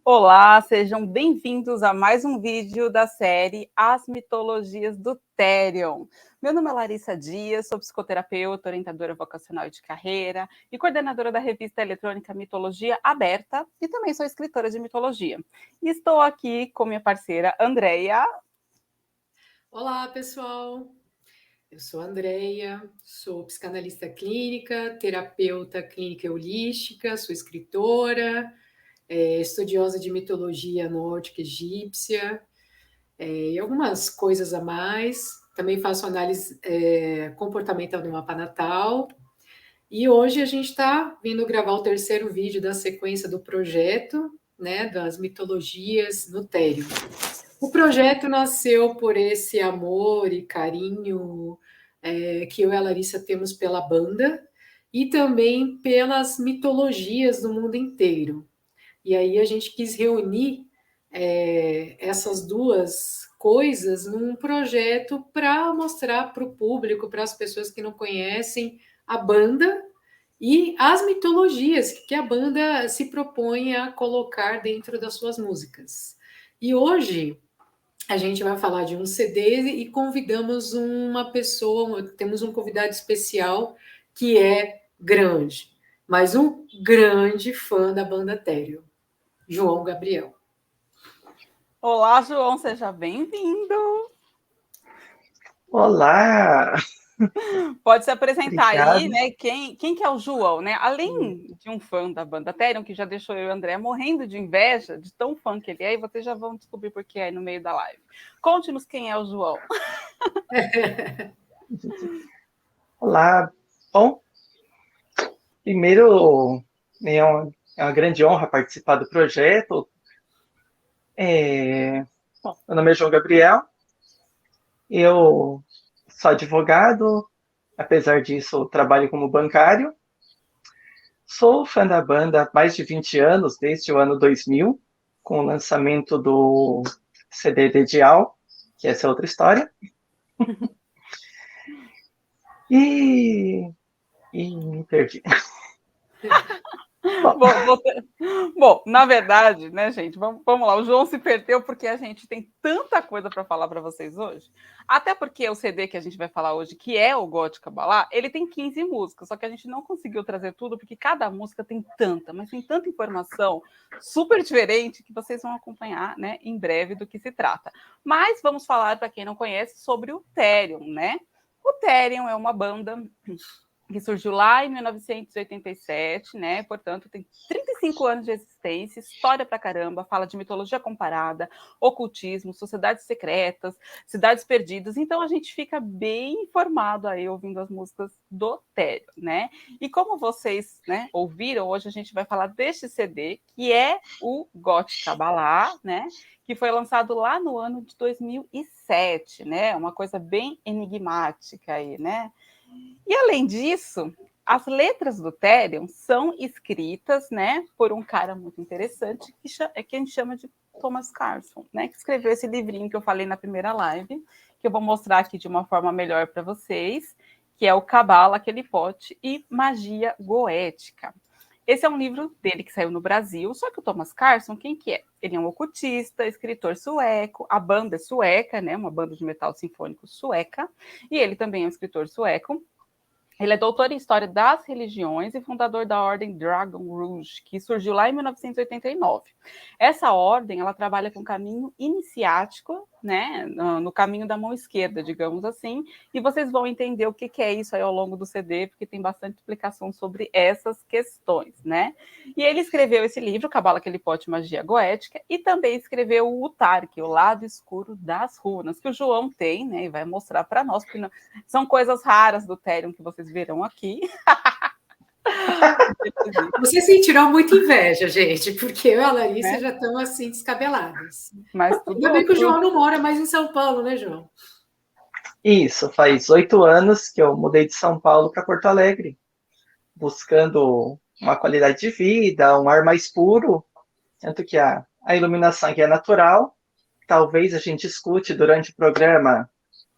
Olá, sejam bem-vindos a mais um vídeo da série As Mitologias do Therion. Meu nome é Larissa Dias, sou psicoterapeuta, orientadora vocacional de carreira e coordenadora da revista eletrônica Mitologia Aberta e também sou escritora de mitologia. E estou aqui com minha parceira Andreia. Olá, pessoal! Eu sou a Andreia, sou psicanalista clínica, terapeuta clínica holística, sou escritora, estudiosa de mitologia nórdica egípcia e algumas coisas a mais. Também faço análise comportamental do mapa natal. E hoje a gente está vindo gravar o terceiro vídeo da sequência do projeto, né, das mitologias no Therion. O projeto nasceu por esse amor e carinho que eu e a Larissa temos pela banda e também pelas mitologias do mundo inteiro. E aí a gente quis reunir essas duas coisas num projeto para mostrar para o público, para as pessoas que não conhecem a banda e as mitologias que a banda se propõe a colocar dentro das suas músicas. E hoje a gente vai falar de um CD e convidamos uma pessoa, temos um convidado especial que é grande, mas um grande fã da banda Therion, João Gabriel. Olá, João, seja bem-vindo. Olá! Pode se apresentar Obrigado. aí, né? Quem que é o João, né? Além de um fã da banda Therion, que já deixou eu e o André morrendo de inveja de tão fã que ele é, e vocês já vão descobrir por que é no meio da live. Conte-nos quem é o João. Olá! Bom, primeiro, é uma grande honra participar do projeto. Bom, meu nome é João Gabriel, eu sou advogado, apesar disso, trabalho como bancário. Sou fã da banda há mais de 20 anos, desde o ano 2000, com o lançamento do CD de Edial, que essa é outra história. E me perdi. Bom, na verdade, né, gente, vamos lá. O João se perdeu porque a gente tem tanta coisa para falar para vocês hoje. Até porque o CD que a gente vai falar hoje, que é o Gótica Kabbalah, ele tem 15 músicas, só que a gente não conseguiu trazer tudo porque cada música tem tanta, mas tem tanta informação super diferente que vocês vão acompanhar, né, em breve do que se trata. Mas vamos falar, para quem não conhece, sobre o Therion, né? O Therion é uma banda que surgiu lá em 1987, né? Portanto, tem 35 anos de existência, história pra caramba, fala de mitologia comparada, ocultismo, sociedades secretas, cidades perdidas. Então, a gente fica bem informado aí ouvindo as músicas do Therion, né? E como vocês, né, ouviram, hoje a gente vai falar deste CD, que é o Gótica Kabbalah, né? Que foi lançado lá no ano de 2007, né? Uma coisa bem enigmática aí, né? E além disso, as letras do Therion são escritas, né, por um cara muito interessante que a gente chama de Thomas Carlson, né, que escreveu esse livrinho que eu falei na primeira live, que eu vou mostrar aqui de uma forma melhor para vocês, que é o Cabala, Qelipote e Magia Goética. Esse é um livro dele que saiu no Brasil, só que o Thomas Carlson, quem que é? Ele é um ocultista, escritor sueco, a banda é sueca, né, uma banda de metal sinfônico sueca, e ele também é um escritor sueco. Ele é doutor em História das Religiões e fundador da Ordem Dragon Rouge, que surgiu lá em 1989. Essa ordem, ela trabalha com o caminho iniciático, né, no caminho da mão esquerda, digamos assim, e vocês vão entender o que é isso aí ao longo do CD, porque tem bastante explicação sobre essas questões, né? E ele escreveu esse livro, Cabala, Qelipote, Magia Goética, e também escreveu o Utarque, o Lado Escuro das Runas, que o João tem, né, e vai mostrar para nós, porque não, são coisas raras do Therion que vocês verão aqui. Vocês sentiram muita inveja, gente, porque eu e a Larissa já estamos assim descabeladas. Mas tudo, Ainda bem que o João não mora mais em São Paulo, né, João? Isso, faz 8 anos que eu mudei de São Paulo para Porto Alegre, buscando uma qualidade de vida, um ar mais puro, tanto que a iluminação aqui é natural. Talvez a gente escute durante o programa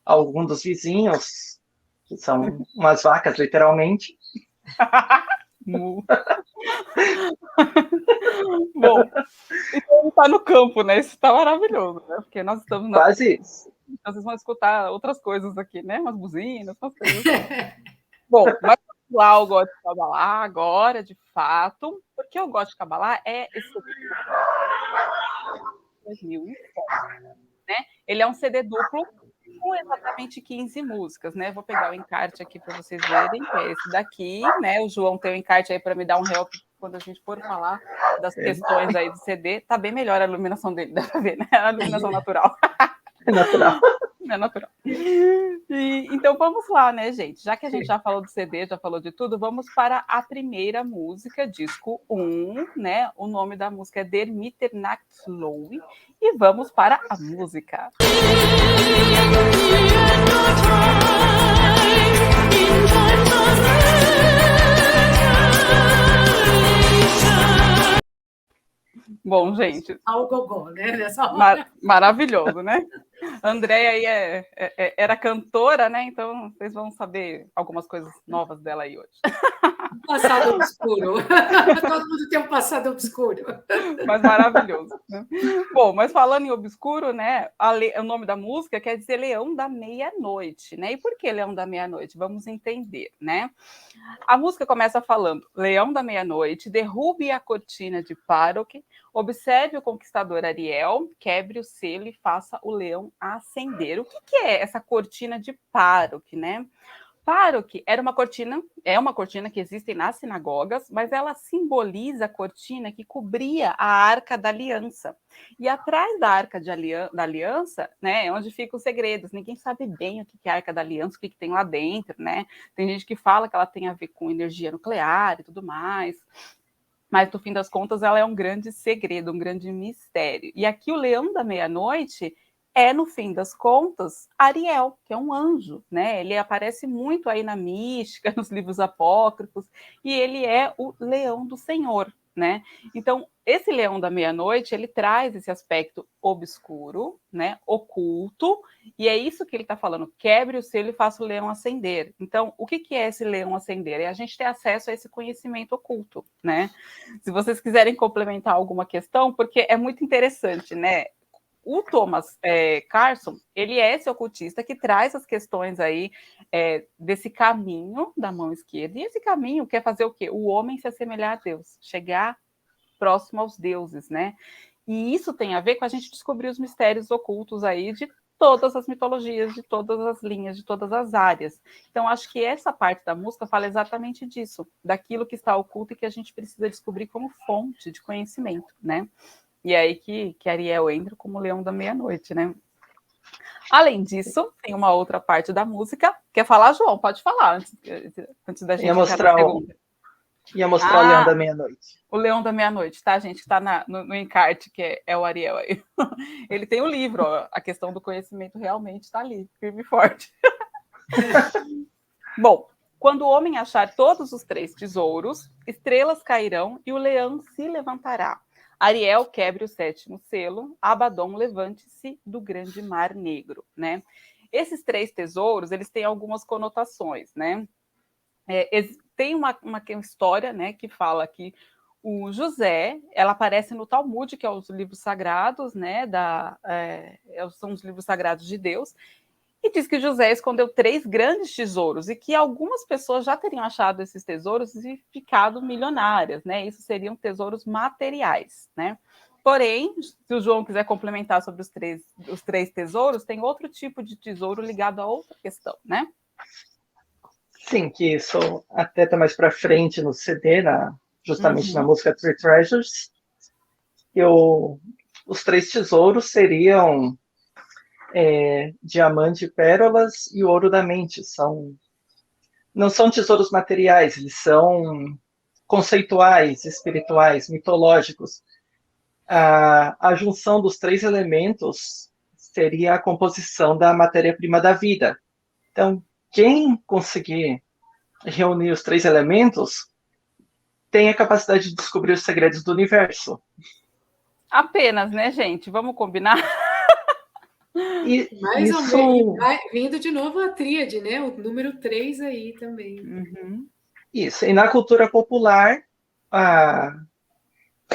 algum dos vizinhos, que são umas vacas, literalmente. Bom, então ele tá no campo, né? Isso tá maravilhoso, né? Porque nós estamos na... Quase isso. Então vocês vão escutar outras coisas aqui, né? Umas buzinas, umas coisas assim. Bom, mas lá o Gótico Cabalá agora, de fato, porque o Gótico Cabalá é esse 2007, né? Ele é um CD duplo com exatamente 15 músicas, né? Vou pegar o encarte aqui para vocês verem, que é esse daqui, né? O João tem o encarte aí para me dar um help quando a gente for falar das questões aí do CD. Tá bem melhor a iluminação dele, dá para ver, né? A iluminação natural. É natural. É natural. Então vamos lá, né, gente? Já que a gente já falou do CD, já falou de tudo, vamos para a primeira música, disco 1, né? O nome da música é Der Mitternachtslöwe e vamos para a música. Bom, gente. Ao gogó, né? Nessa hora. Maravilhoso, né? A Andréia aí era cantora, né? Então vocês vão saber algumas coisas novas dela aí hoje. Passado obscuro. Todo mundo tem um passado obscuro. Mas maravilhoso. Né? Bom, mas falando em obscuro, né? O nome da música quer dizer Leão da Meia-Noite, né? E por que Leão da Meia-Noite? Vamos entender, né? A música começa falando: Leão da Meia-Noite, derrube a cortina de Paroque, observe o conquistador Ariel, quebre o selo e faça o leão ascender. O que é essa cortina de Paroque, né? Paroque é uma cortina que existe nas sinagogas, mas ela simboliza a cortina que cobria a Arca da Aliança. E atrás da Arca da Aliança, né, é onde ficam os segredos. Ninguém sabe bem o que é a Arca da Aliança, o que tem lá dentro, né? Tem gente que fala que ela tem a ver com energia nuclear e tudo mais. Mas, no fim das contas, ela é um grande segredo, um grande mistério. E aqui o Leão da Meia-Noite é, no fim das contas, Ariel, que é um anjo, né? Ele aparece muito aí na mística, nos livros apócrifos, e ele é o leão do Senhor, né? Então, esse Leão da Meia-Noite, ele traz esse aspecto obscuro, né? Oculto, e é isso que ele está falando: quebre o selo e faça o leão ascender. Então, o que é esse leão ascender? É a gente ter acesso a esse conhecimento oculto, né? Se vocês quiserem complementar alguma questão, porque é muito interessante, né? O Thomas Carson, ele é esse ocultista que traz as questões aí desse caminho da mão esquerda. E esse caminho quer fazer o quê? O homem se assemelhar a Deus, chegar próximo aos deuses, né? E isso tem a ver com a gente descobrir os mistérios ocultos aí de todas as mitologias, de todas as linhas, de todas as áreas. Então, acho que essa parte da música fala exatamente disso, daquilo que está oculto e que a gente precisa descobrir como fonte de conhecimento, né? E é aí que Ariel entra como Leão da Meia-Noite, né? Além disso, tem uma outra parte da música. Quer falar, João? Pode falar, antes da gente entrar na segunda. Ia mostrar o Leão da Meia-Noite. O Leão da Meia-Noite, tá, gente? Está no encarte, que é o Ariel aí. Ele tem o livro, ó, a questão do conhecimento realmente está ali, firme e forte. Bom, quando o homem achar todos os 3 tesouros, estrelas cairão e o leão se levantará. Ariel quebre o 7º selo, Abaddon levante-se do grande mar negro, né? Esses 3 tesouros, eles têm algumas conotações, né? Tem uma história, né, que fala que o José, ela aparece no Talmud, que é os livros sagrados, né, são os livros sagrados de Deus, e diz que José escondeu 3 grandes tesouros e que algumas pessoas já teriam achado esses tesouros e ficado milionárias, né? Isso seriam tesouros materiais, né? Porém, se o João quiser complementar sobre os três tesouros, tem outro tipo de tesouro ligado a outra questão, né? Sim, que isso até está mais para frente no CD, justamente na música Three Treasures. Os 3 tesouros seriam diamante, pérolas e ouro da mente. Não são tesouros materiais, eles são conceituais, espirituais, mitológicos. A junção dos 3 elementos seria a composição da matéria-prima da vida. Então, quem conseguir reunir os 3 elementos tem a capacidade de descobrir os segredos do universo. Apenas, né, gente? Vamos combinar? Mais ou menos, vindo de novo a tríade, né? O número 3 aí também. Isso. E na cultura popular,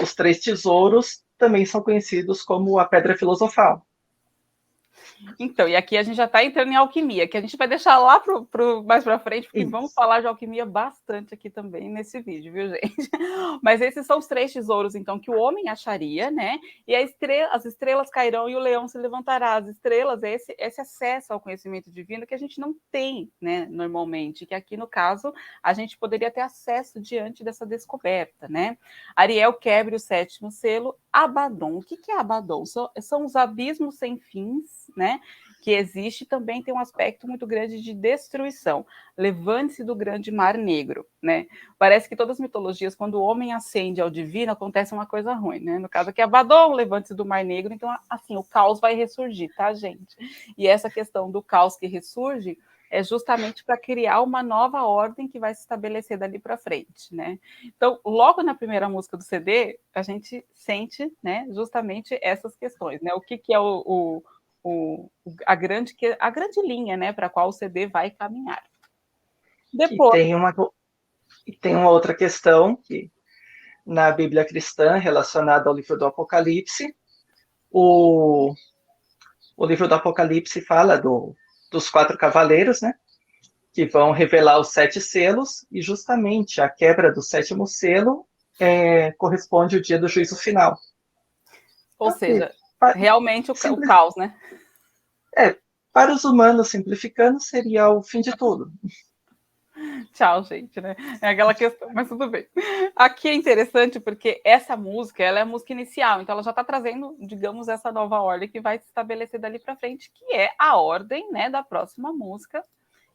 os 3 tesouros também são conhecidos como a pedra filosofal. Então, e aqui a gente já está entrando em alquimia, que a gente vai deixar lá mais para frente, porque vamos falar de alquimia bastante aqui também nesse vídeo, viu, gente? Mas esses são os 3 tesouros, então, que o homem acharia, né? E as estrelas cairão e o leão se levantará. As estrelas é esse acesso ao conhecimento divino que a gente não tem, né, normalmente, que aqui, no caso, a gente poderia ter acesso diante dessa descoberta, né? Ariel quebre o 7º selo. Abaddon. O que é Abaddon? São os abismos sem fins, né? Que existe também tem um aspecto muito grande de destruição. Levante-se do grande mar negro, né? Parece que todas as mitologias, quando o homem ascende ao divino, acontece uma coisa ruim, né? No caso aqui, Abaddon, levante-se do mar negro, então, assim, o caos vai ressurgir, tá, gente? E essa questão do caos que ressurge é justamente para criar uma nova ordem que vai se estabelecer dali para frente, né? Então, logo na primeira música do CD, a gente sente, né, justamente essas questões, né? O que é a grande linha, né, para a qual o CD vai caminhar. Depois... E tem uma outra questão que na Bíblia cristã relacionada ao livro do Apocalipse, o livro do Apocalipse fala dos 4 cavaleiros, né? Que vão revelar os 7 selos, e justamente a quebra do 7º selo corresponde ao dia do juízo final. Ou seja, realmente o caos, né? Para os humanos, simplificando, seria o fim de tudo. Tchau, gente, né? É aquela questão, mas tudo bem. Aqui é interessante porque essa música, ela é a música inicial, então ela já está trazendo, digamos, essa nova ordem que vai se estabelecer dali para frente, que é a ordem, né, da próxima música,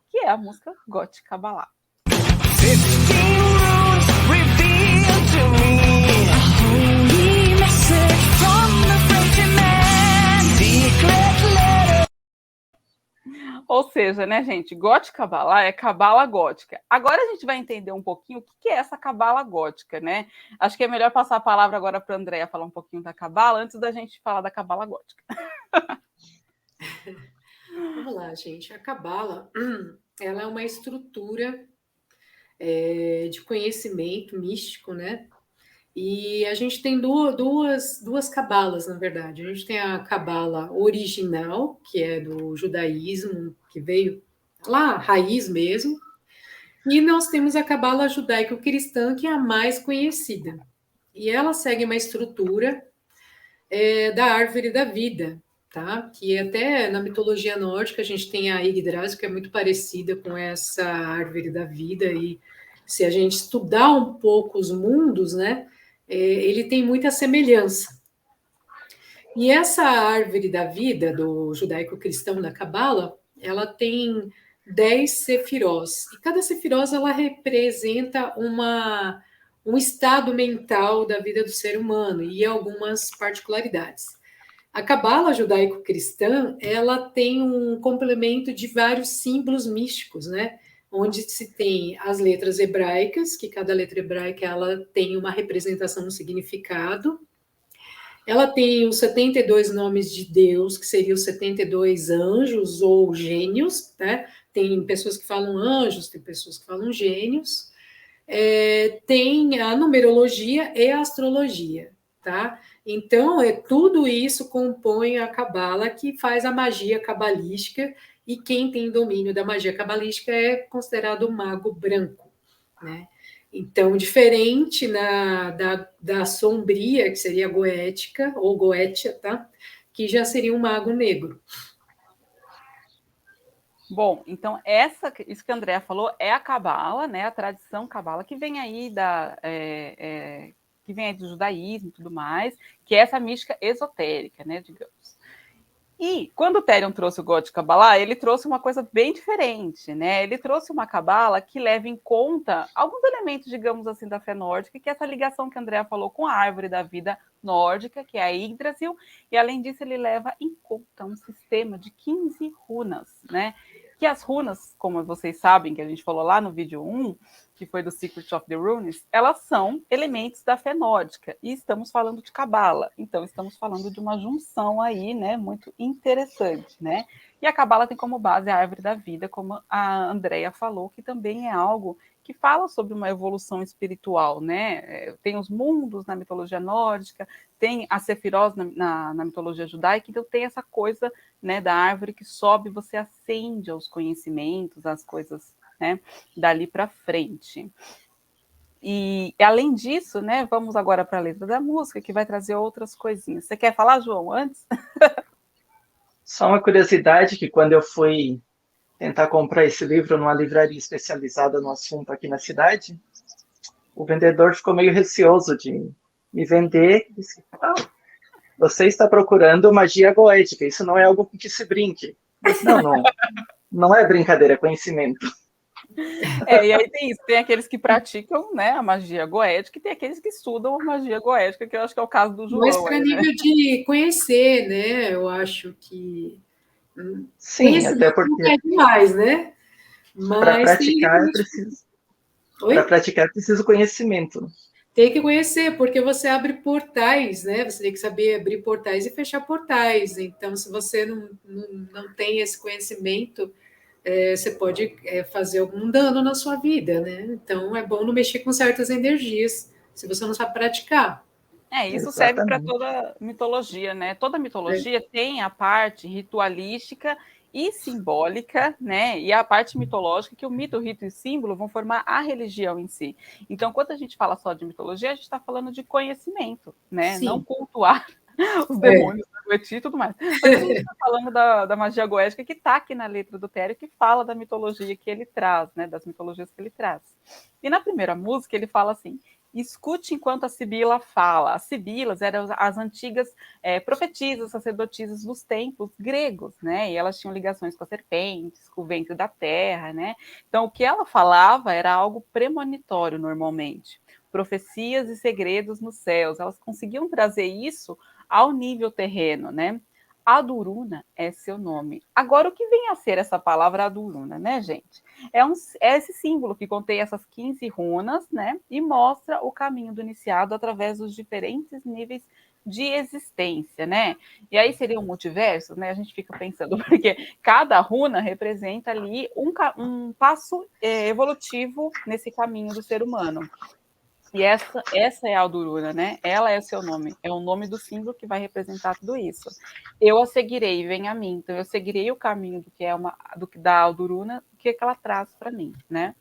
que é a música Gothic Kabbalah. Ou seja, né, gente, Gothic Kabbalah é cabala gótica. Agora a gente vai entender um pouquinho o que é essa cabala gótica, né? Acho que é melhor passar a palavra agora para a Andréia falar um pouquinho da cabala antes da gente falar da cabala gótica. Vamos lá, gente. A cabala, ela é uma estrutura de conhecimento místico, né? E a gente tem duas cabalas, na verdade. A gente tem a cabala original, que é do judaísmo, que veio lá, raiz mesmo, e nós temos a cabala judaico-cristã, que é a mais conhecida. E ela segue uma estrutura da árvore da vida, tá? Que até na mitologia nórdica a gente tem a Yggdrasil, que é muito parecida com essa árvore da vida, e se a gente estudar um pouco os mundos, né, ele tem muita semelhança. E essa árvore da vida do judaico-cristão da Cabala, ela tem 10 sefirós, e cada sefirós ela representa um estado mental da vida do ser humano e algumas particularidades. A cabala judaico-cristã, ela tem um complemento de vários símbolos místicos, né? Onde se tem as letras hebraicas, que cada letra hebraica ela tem uma representação, um significado. Ela tem os 72 nomes de Deus, que seriam os 72 anjos ou gênios, né? Tem pessoas que falam anjos, tem pessoas que falam gênios. Tem a numerologia e a astrologia, tá? Então, tudo isso compõe a cabala, que faz a magia cabalística, e quem tem domínio da magia cabalística é considerado o mago branco, né? Então, diferente da sombria, que seria a goética, ou goétia, tá? Que já seria um mago negro. Bom, então isso que a Andréa falou é a cabala, né? A tradição cabala que vem aí que vem aí do judaísmo e tudo mais, que é essa mística esotérica, né? Digamos. E quando o Therion trouxe o Gothic Kabbalah, ele trouxe uma coisa bem diferente, né? Ele trouxe uma cabala que leva em conta alguns elementos, digamos assim, da fé nórdica, que é essa ligação que a Andrea falou com a árvore da vida nórdica, que é a Yggdrasil, e além disso ele leva em conta um sistema de 15 runas, né? Que as runas, como vocês sabem, que a gente falou lá no vídeo 1, que foi do Secret of the Runes, elas são elementos da fé nórdica, e estamos falando de cabala, então estamos falando de uma junção aí, né, muito interessante, né, E a Cabala tem como base a árvore da vida, como a Andrea falou, que também é algo que fala sobre uma evolução espiritual, né? Tem os mundos na mitologia nórdica, tem a Sefirot na mitologia judaica, então tem essa coisa, né, da árvore que sobe, você acende aos conhecimentos, às coisas, né, dali para frente. E além disso, né, vamos agora para a letra da música, que vai trazer outras coisinhas. Você quer falar, João, antes? Só uma curiosidade que quando eu fui tentar comprar esse livro numa livraria especializada no assunto aqui na cidade, o vendedor ficou meio receoso de me vender. Disse, você está procurando magia goética, isso não é algo com que se brinque. Eu disse, não é brincadeira, é conhecimento. E aí tem isso, tem aqueles que praticam, né, a magia goética e tem aqueles que estudam a magia goética, que eu acho que é o caso do João. Mas para aí, nível né? de conhecer, né? Eu acho que Sim, conhecer até não porque é demais, né? para Mas tem praticar é realmente. preciso. Para Oi? praticar é preciso conhecimento. Tem que conhecer, porque você abre portais, né? Você tem que saber abrir portais e fechar portais. Então, se você não tem esse conhecimento, você pode fazer algum dano na sua vida, né? Então, é bom não mexer com certas energias, se você não sabe praticar. Isso serve para Exatamente. toda mitologia, né? Toda É. mitologia tem a parte ritualística e simbólica, né? E a parte mitológica, que o mito, o rito e o símbolo vão formar a religião em si. Então, quando a gente fala só de mitologia, a gente está falando de conhecimento, né? Não Sim. cultuar os É. demônios da Goethe e tudo mais. Mas a gente está falando da magia goética, que está aqui na letra do Tério, que fala da mitologia que ele traz, né? Das mitologias que ele traz. E na primeira música ele fala assim: escute enquanto a Sibila fala. As Sibilas eram as antigas profetisas, sacerdotisas dos tempos gregos, né? E elas tinham ligações com as serpentes, com o ventre da terra, né? Então, o que ela falava era algo premonitório, normalmente. Profecias e segredos nos céus. Elas conseguiam trazer isso ao nível terreno, né? Aduruna é seu nome. Agora, o que vem a ser essa palavra Aduruna, né, gente? É esse símbolo que contém essas 15 runas, né? E mostra o caminho do iniciado através dos diferentes níveis de existência, né? E aí seria um multiverso, né? A gente fica pensando, porque cada runa representa ali um passo evolutivo nesse caminho do ser humano. E essa é a Alduruna, né? Ela é o seu nome, é o nome do símbolo que vai representar tudo isso. Eu a seguirei, vem a mim. Então, eu seguirei o caminho do que é da Alduruna, o que ela traz para mim, né?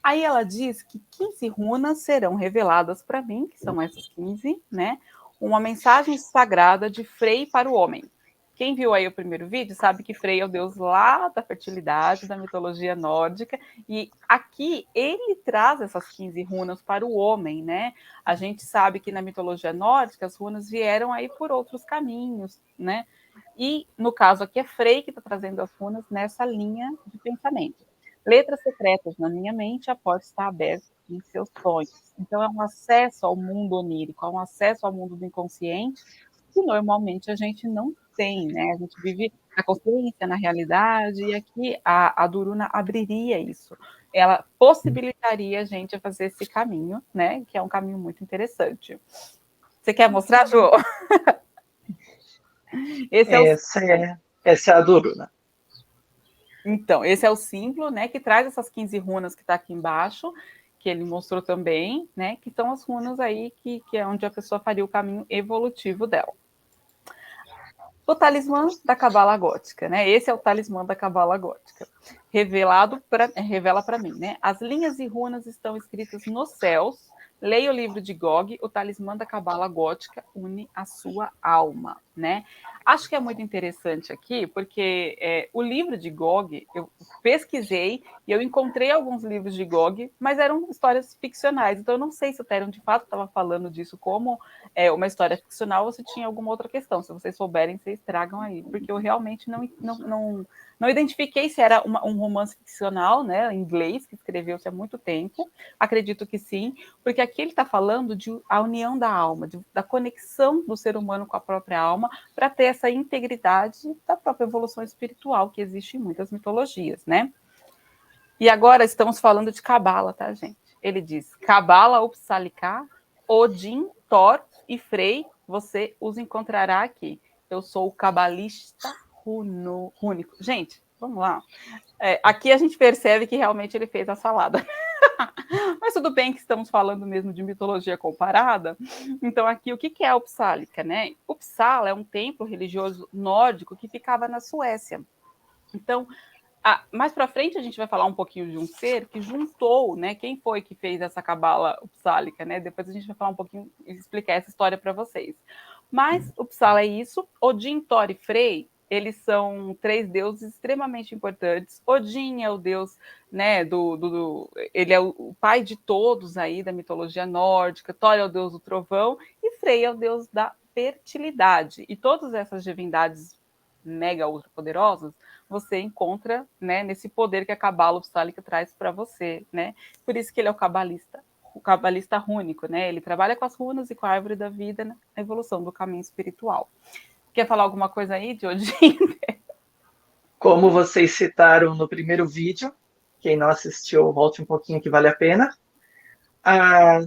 Aí ela diz que 15 runas serão reveladas para mim, que são essas 15, né? Uma mensagem sagrada de Frei para o homem. Quem viu aí o primeiro vídeo sabe que Frei é o deus lá da fertilidade, da mitologia nórdica, e aqui ele traz essas 15 runas para o homem, né? A gente sabe que na mitologia nórdica as runas vieram aí por outros caminhos, né? E no caso aqui é Frei que está trazendo as runas nessa linha de pensamento. Letras secretas na minha mente, a porta está aberta em seus sonhos. Então é um acesso ao mundo onírico, é um acesso ao mundo do inconsciente, que normalmente a gente não tem, né? A gente vive na consciência, na realidade, e aqui a Duruna abriria isso. Ela possibilitaria a gente a fazer esse caminho, né? Que é um caminho muito interessante. Você quer mostrar, João? Esse é o Essa é a Duruna. Então, esse é o símbolo, né, que traz essas 15 runas que está aqui embaixo, que ele mostrou também, né, que são as runas aí que é onde a pessoa faria o caminho evolutivo dela. O talismã da Cabala Gótica, né? Esse é o talismã da Cabala Gótica. Revela para mim, né? As linhas e runas estão escritas nos céus. Leia o livro de Gog, o talismã da Cabala Gótica une a sua alma, né? Acho que é muito interessante aqui, porque o livro de Gog, eu pesquisei e eu encontrei alguns livros de Gog, mas eram histórias ficcionais. Então, eu não sei se o Therion de fato estava falando disso como uma história ficcional ou se tinha alguma outra questão. Se vocês souberem, vocês tragam aí, porque eu realmente não identifiquei se era um romance ficcional, né, em inglês, que escreveu-se há muito tempo. Acredito que sim, porque aqui ele está falando de a união da alma, da conexão do ser humano com a própria alma, para ter essa integridade da própria evolução espiritual que existe em muitas mitologias, né? E agora estamos falando de Cabala, tá, gente? Ele diz: Cabala Upsalika, Odin, Thor e Frey, você os encontrará aqui. Eu sou o cabalista rúnico. Gente, vamos lá. Aqui a gente percebe que realmente ele fez a salada. Mas tudo bem que estamos falando mesmo de mitologia comparada. Então, aqui, o que é a Uppsala, né? Uppsala é um templo religioso nórdico que ficava na Suécia. Então, mais para frente a gente vai falar um pouquinho de um ser que juntou, né? Quem foi que fez essa cabala uppsálica, né? Depois a gente vai falar um pouquinho e explicar essa história para vocês. Mas Uppsala é isso. Odin, Thor e Frey, eles são 3 deuses extremamente importantes. Odin é o deus, né? Ele é o pai de todos aí da mitologia nórdica. Thor é o deus do trovão e Frey é o deus da fertilidade. E todas essas divindades mega ultra poderosas você encontra, né, nesse poder que a cabala uppsálica traz para você, né? Por isso que ele é o cabalista rúnico, né? Ele trabalha com as runas e com a árvore da vida na evolução do caminho espiritual. Quer falar alguma coisa aí, Odin? Como vocês citaram no primeiro vídeo, quem não assistiu, volte um pouquinho que vale a pena.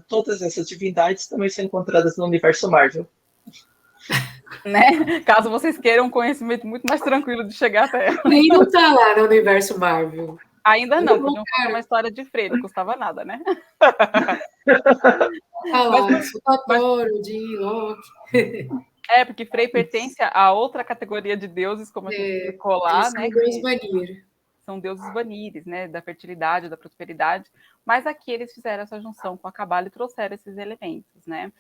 Todas essas divindades também são encontradas no universo Marvel. Né? Caso vocês queiram um conhecimento muito mais tranquilo de chegar até ela. Quem não tá lá no universo Marvel? Ainda não, podiam contar uma história de Frey, não custava nada, né? Tá lá, Totoro, de Loki. Porque Frey pertence a outra categoria de deuses, como a gente explicou lá, né? Deus Vanir. São deuses vanires, né? Da fertilidade, da prosperidade. Mas aqui eles fizeram essa junção com a cabala e trouxeram esses elementos, né?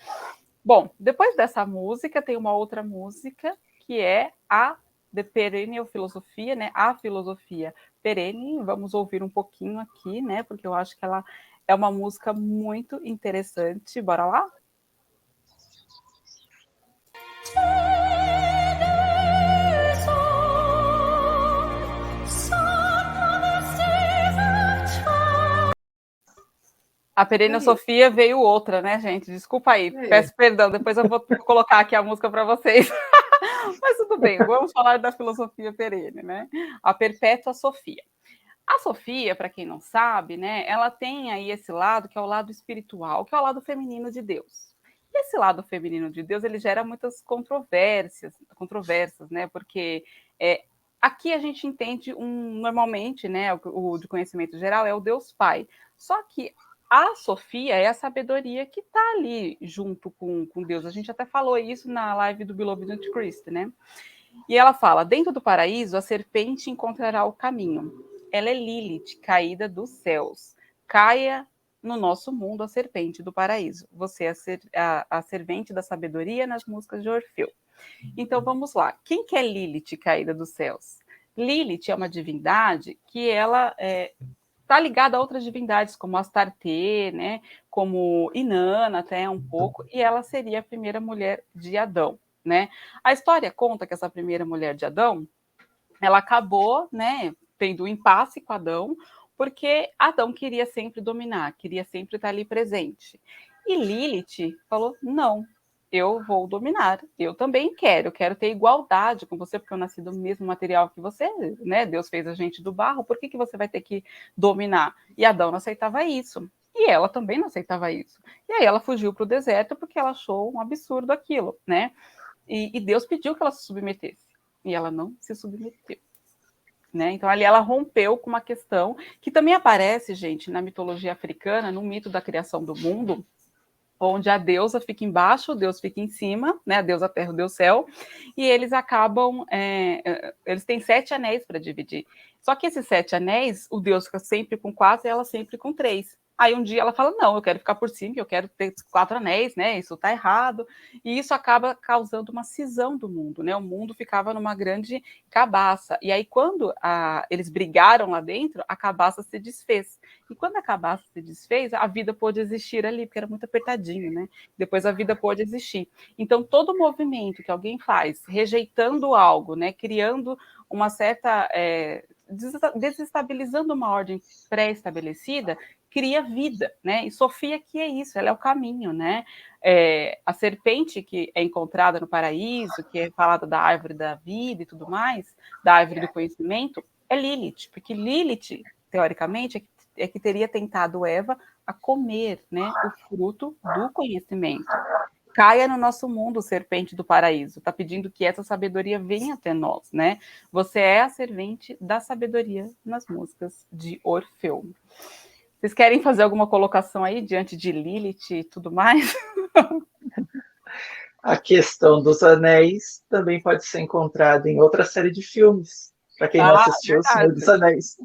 Bom, depois dessa música, tem uma outra música que é a The Perennial Filosofia, né? A filosofia perene. Vamos ouvir um pouquinho aqui, né? Porque eu acho que ela é uma música muito interessante. Bora lá? A Perennial Sofia veio outra, né, gente? Desculpa aí, peço perdão. Depois eu vou colocar aqui a música para vocês. Mas tudo bem, vamos falar da filosofia perene, né? A Perpétua Sofia. A Sofia, para quem não sabe, né, ela tem aí esse lado que é o lado espiritual, que é o lado feminino de Deus. E esse lado feminino de Deus, ele gera muitas controvérsias, né? Porque aqui a gente entende normalmente, né, o de conhecimento geral é o Deus Pai. Só que a Sofia é a sabedoria que está ali junto com Deus. A gente até falou isso na live do Beloved Antichrist, né? E ela fala, dentro do paraíso, a serpente encontrará o caminho. Ela é Lilith, caída dos céus. Caia no nosso mundo a serpente do paraíso. Você é a servente da sabedoria nas músicas de Orfeu. Então, vamos lá. Quem que é Lilith, caída dos céus? Lilith é uma divindade que ela está ligada a outras divindades, como Astarte, né? Como Inanna, até um pouco, e ela seria a primeira mulher de Adão, né? A história conta que essa primeira mulher de Adão, ela acabou, né, tendo um impasse com Adão, porque Adão queria sempre dominar, queria sempre estar ali presente. E Lilith falou, não, eu vou dominar, eu também quero ter igualdade com você, porque eu nasci do mesmo material que você, né? Deus fez a gente do barro, por que você vai ter que dominar? E Adão não aceitava isso. E ela também não aceitava isso. E aí ela fugiu para o deserto porque ela achou um absurdo aquilo, né? E Deus pediu que ela se submetesse. E ela não se submeteu. Né? Então, ali ela rompeu com uma questão que também aparece, gente, na mitologia africana, no mito da criação do mundo, onde a deusa fica embaixo, o Deus fica em cima, né? A deusa terra, o Deus céu, e eles acabam, eles têm 7 anéis para dividir. Só que esses 7 anéis, o Deus fica sempre com 4 e ela sempre com 3. Aí um dia ela fala, não, eu quero ficar por cima, eu quero ter 4 anéis, né? Isso está errado. E isso acaba causando uma cisão do mundo, né? O mundo ficava numa grande cabaça. E aí, quando eles brigaram lá dentro, a cabaça se desfez. E quando a cabaça se desfez, a vida pôde existir ali, porque era muito apertadinho, né? Depois a vida pôde existir. Então, todo movimento que alguém faz, rejeitando algo, né? Criando uma certa... desestabilizando uma ordem pré-estabelecida, cria vida, né? E Sofia que é isso, ela é o caminho, né? A serpente que é encontrada no paraíso, que é falada da árvore da vida e tudo mais, da árvore do conhecimento, é Lilith, porque Lilith, teoricamente, é que teria tentado Eva a comer, né, o fruto do conhecimento. Caia no nosso mundo, serpente do paraíso. Está pedindo que essa sabedoria venha até nós, né? Você é a servente da sabedoria nas músicas de Orfeu. Vocês querem fazer alguma colocação aí diante de Lilith e tudo mais? A questão dos anéis também pode ser encontrada em outra série de filmes. Para quem não assistiu, O Senhor dos Anéis.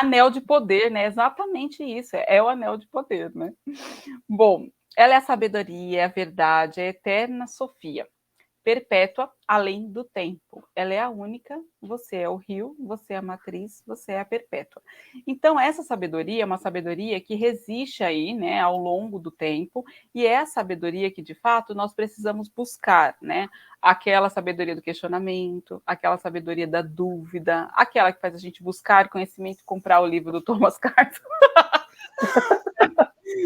Anel de poder, né? Exatamente isso. É o anel de poder, né? Bom, ela é a sabedoria, é a verdade, é a eterna Sofia, perpétua além do tempo. Ela é a única, você é o rio, você é a matriz, você é a perpétua. Então, essa sabedoria é uma sabedoria que resiste aí, né, ao longo do tempo, e é a sabedoria que, de fato, nós precisamos buscar, né? Aquela sabedoria do questionamento, aquela sabedoria da dúvida, aquela que faz a gente buscar conhecimento e comprar o livro do Thomas Carson.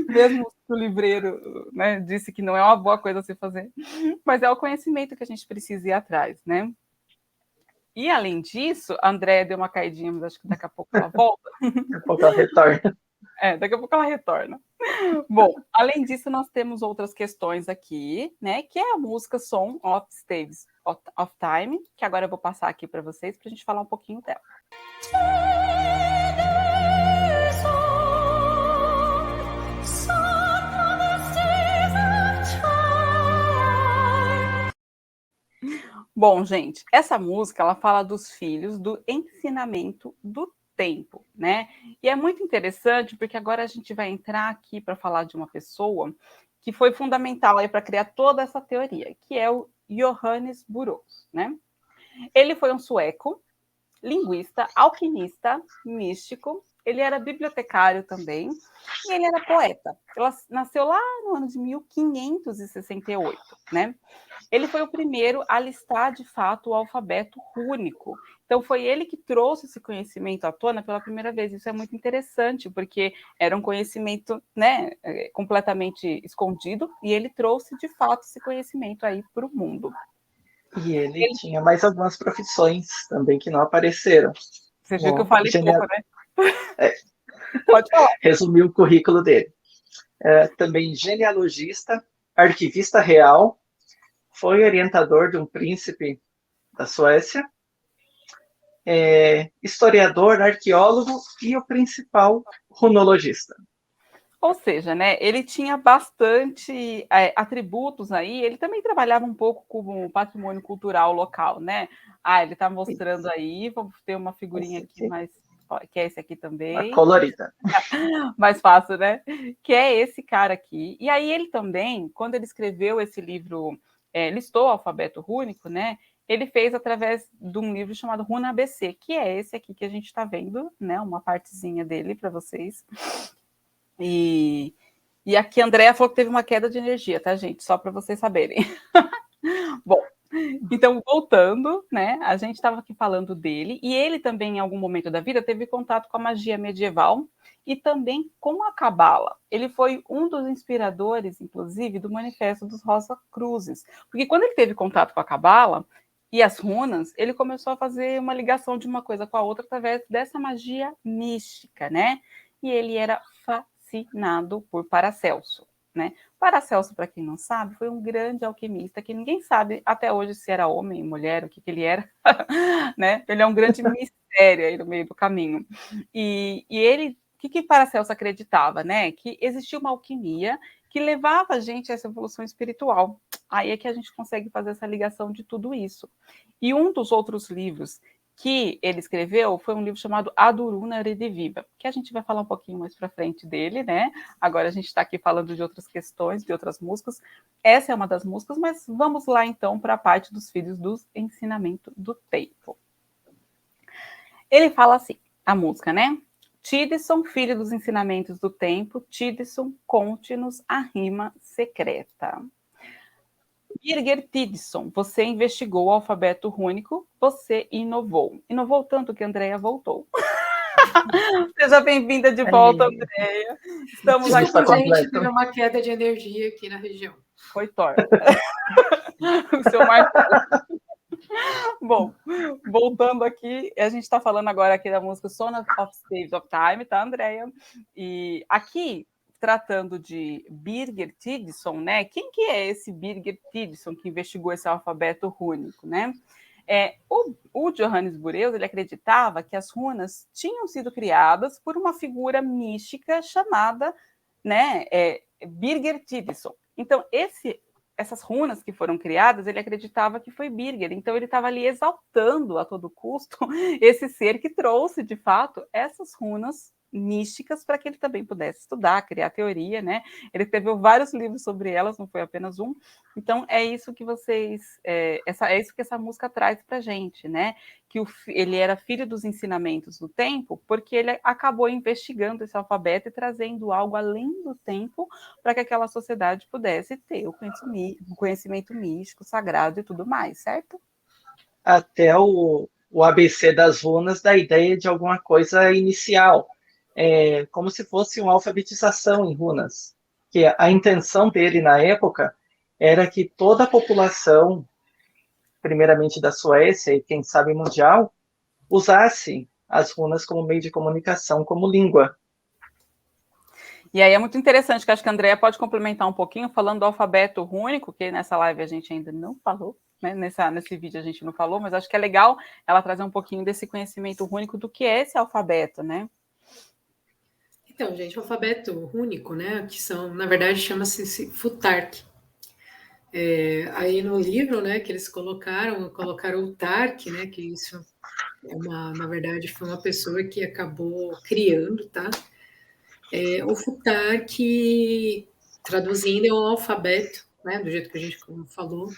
Mesmo que o livreiro, né, disse que não é uma boa coisa a se fazer, mas é o conhecimento que a gente precisa ir atrás, né? E, além disso, a Andréia deu uma caidinha, mas acho que daqui a pouco ela volta. Daqui a pouco ela retorna. Daqui a pouco ela retorna. Bom, além disso, nós temos outras questões aqui, né? Que é a música Song of Staves of Time, que agora eu vou passar aqui para vocês, para a gente falar um pouquinho dela. Bom, gente, essa música ela fala dos filhos do ensinamento do tempo, né? E é muito interessante porque agora a gente vai entrar aqui para falar de uma pessoa que foi fundamental aí para criar toda essa teoria, que é o Johannes Burroughs, né? Ele foi um sueco, linguista, alquimista, místico. Ele era bibliotecário também e ele era poeta. Ele nasceu lá no ano de 1568, né? Ele foi o primeiro a listar, de fato, o alfabeto rúnico. Então, foi ele que trouxe esse conhecimento à tona pela primeira vez. Isso é muito interessante, porque era um conhecimento, né, completamente escondido, e ele trouxe, de fato, esse conhecimento aí para o mundo. E ele tinha mais algumas profissões também que não apareceram. Você viu que eu falei pouco, né? Pode falar. Resumi o currículo dele. Também genealogista, arquivista real, foi orientador de um príncipe da Suécia, historiador, arqueólogo e o principal runologista. Ou seja, né, ele tinha bastante atributos aí, ele também trabalhava um pouco com o patrimônio cultural local, né? Ele está mostrando aí, vamos ter uma figurinha aqui mais, que é esse aqui também. A colorida. Mais fácil, né? Que é esse cara aqui. E aí ele também, quando ele escreveu esse livro, listou o alfabeto rúnico, né? Ele fez através de um livro chamado Runa ABC, que é esse aqui que a gente está vendo, né? Uma partezinha dele para vocês. E aqui a Andréia falou que teve uma queda de energia, tá, gente? Só para vocês saberem. Bom, então, voltando, né? A gente estava aqui falando dele, e ele também, em algum momento da vida, teve contato com a magia medieval e também com a Cabala. Ele foi um dos inspiradores, inclusive, do Manifesto dos Rosa-Cruzes. Porque quando ele teve contato com a Cabala e as runas, ele começou a fazer uma ligação de uma coisa com a outra através dessa magia mística, né? E ele era fascinado por Paracelso, né? Paracelso, para quem não sabe, foi um grande alquimista que ninguém sabe até hoje se era homem, mulher, o que ele era, né? Ele é um grande mistério aí no meio do caminho. E ele, o que Paracelso acreditava, né? Que existia uma alquimia que levava a gente a essa evolução espiritual. Aí é que a gente consegue fazer essa ligação de tudo isso. E um dos outros livros que ele escreveu foi um livro chamado Aduruna Rediviva, que a gente vai falar um pouquinho mais para frente dele, né? Agora a gente está aqui falando de outras questões, de outras músicas. Essa é uma das músicas, mas vamos lá então para a parte dos filhos do ensinamento do tempo. Ele fala assim, a música, né? Tidson, filho dos ensinamentos do tempo, Tidson, conte-nos a rima secreta. Birger Tidson, você investigou o alfabeto rúnico, você inovou. Inovou tanto que a Andréia voltou. Seja bem-vinda de volta, Andréia. Estamos aqui. Gente, teve uma queda de energia aqui na região. Foi torta. O seu martelo. Bom, voltando aqui, a gente está falando agora aqui da música Song of Staves of Time, tá, Andréia? E aqui tratando de Birger Tidison, né? Quem que é esse Birger Tidison que investigou esse alfabeto rúnico, né? O Johannes Bureus, ele acreditava que as runas tinham sido criadas por uma figura mística chamada, né, Birger Tidison. Então, essas runas que foram criadas, ele acreditava que foi Birger, então ele estava ali exaltando a todo custo esse ser que trouxe, de fato, essas runas místicas para que ele também pudesse estudar, criar teoria, né? Ele escreveu vários livros sobre elas, não foi apenas um. Então é isso que isso que essa música traz para a gente, né? Que ele era filho dos ensinamentos do tempo, porque ele acabou investigando esse alfabeto e trazendo algo além do tempo para que aquela sociedade pudesse ter o conhecimento místico, sagrado e tudo mais, certo? Até o ABC das runas dá a ideia de alguma coisa inicial, como se fosse uma alfabetização em runas, que a intenção dele na época era que toda a população, primeiramente da Suécia e quem sabe mundial, usasse as runas como meio de comunicação, como língua. E aí é muito interessante, que acho que a Andrea pode complementar um pouquinho, falando do alfabeto rúnico, que nessa live a gente ainda não falou, né? Nesse vídeo a gente não falou, mas acho que é legal ela trazer um pouquinho desse conhecimento rúnico do que é esse alfabeto, né? Então, gente, o alfabeto rúnico, né, que são, na verdade, chama-se Futhark. Aí no livro, né, que eles colocaram o Tark, né, que isso na verdade, foi uma pessoa que acabou criando, tá? O Futhark, traduzindo, é um alfabeto, né, do jeito que a gente falou,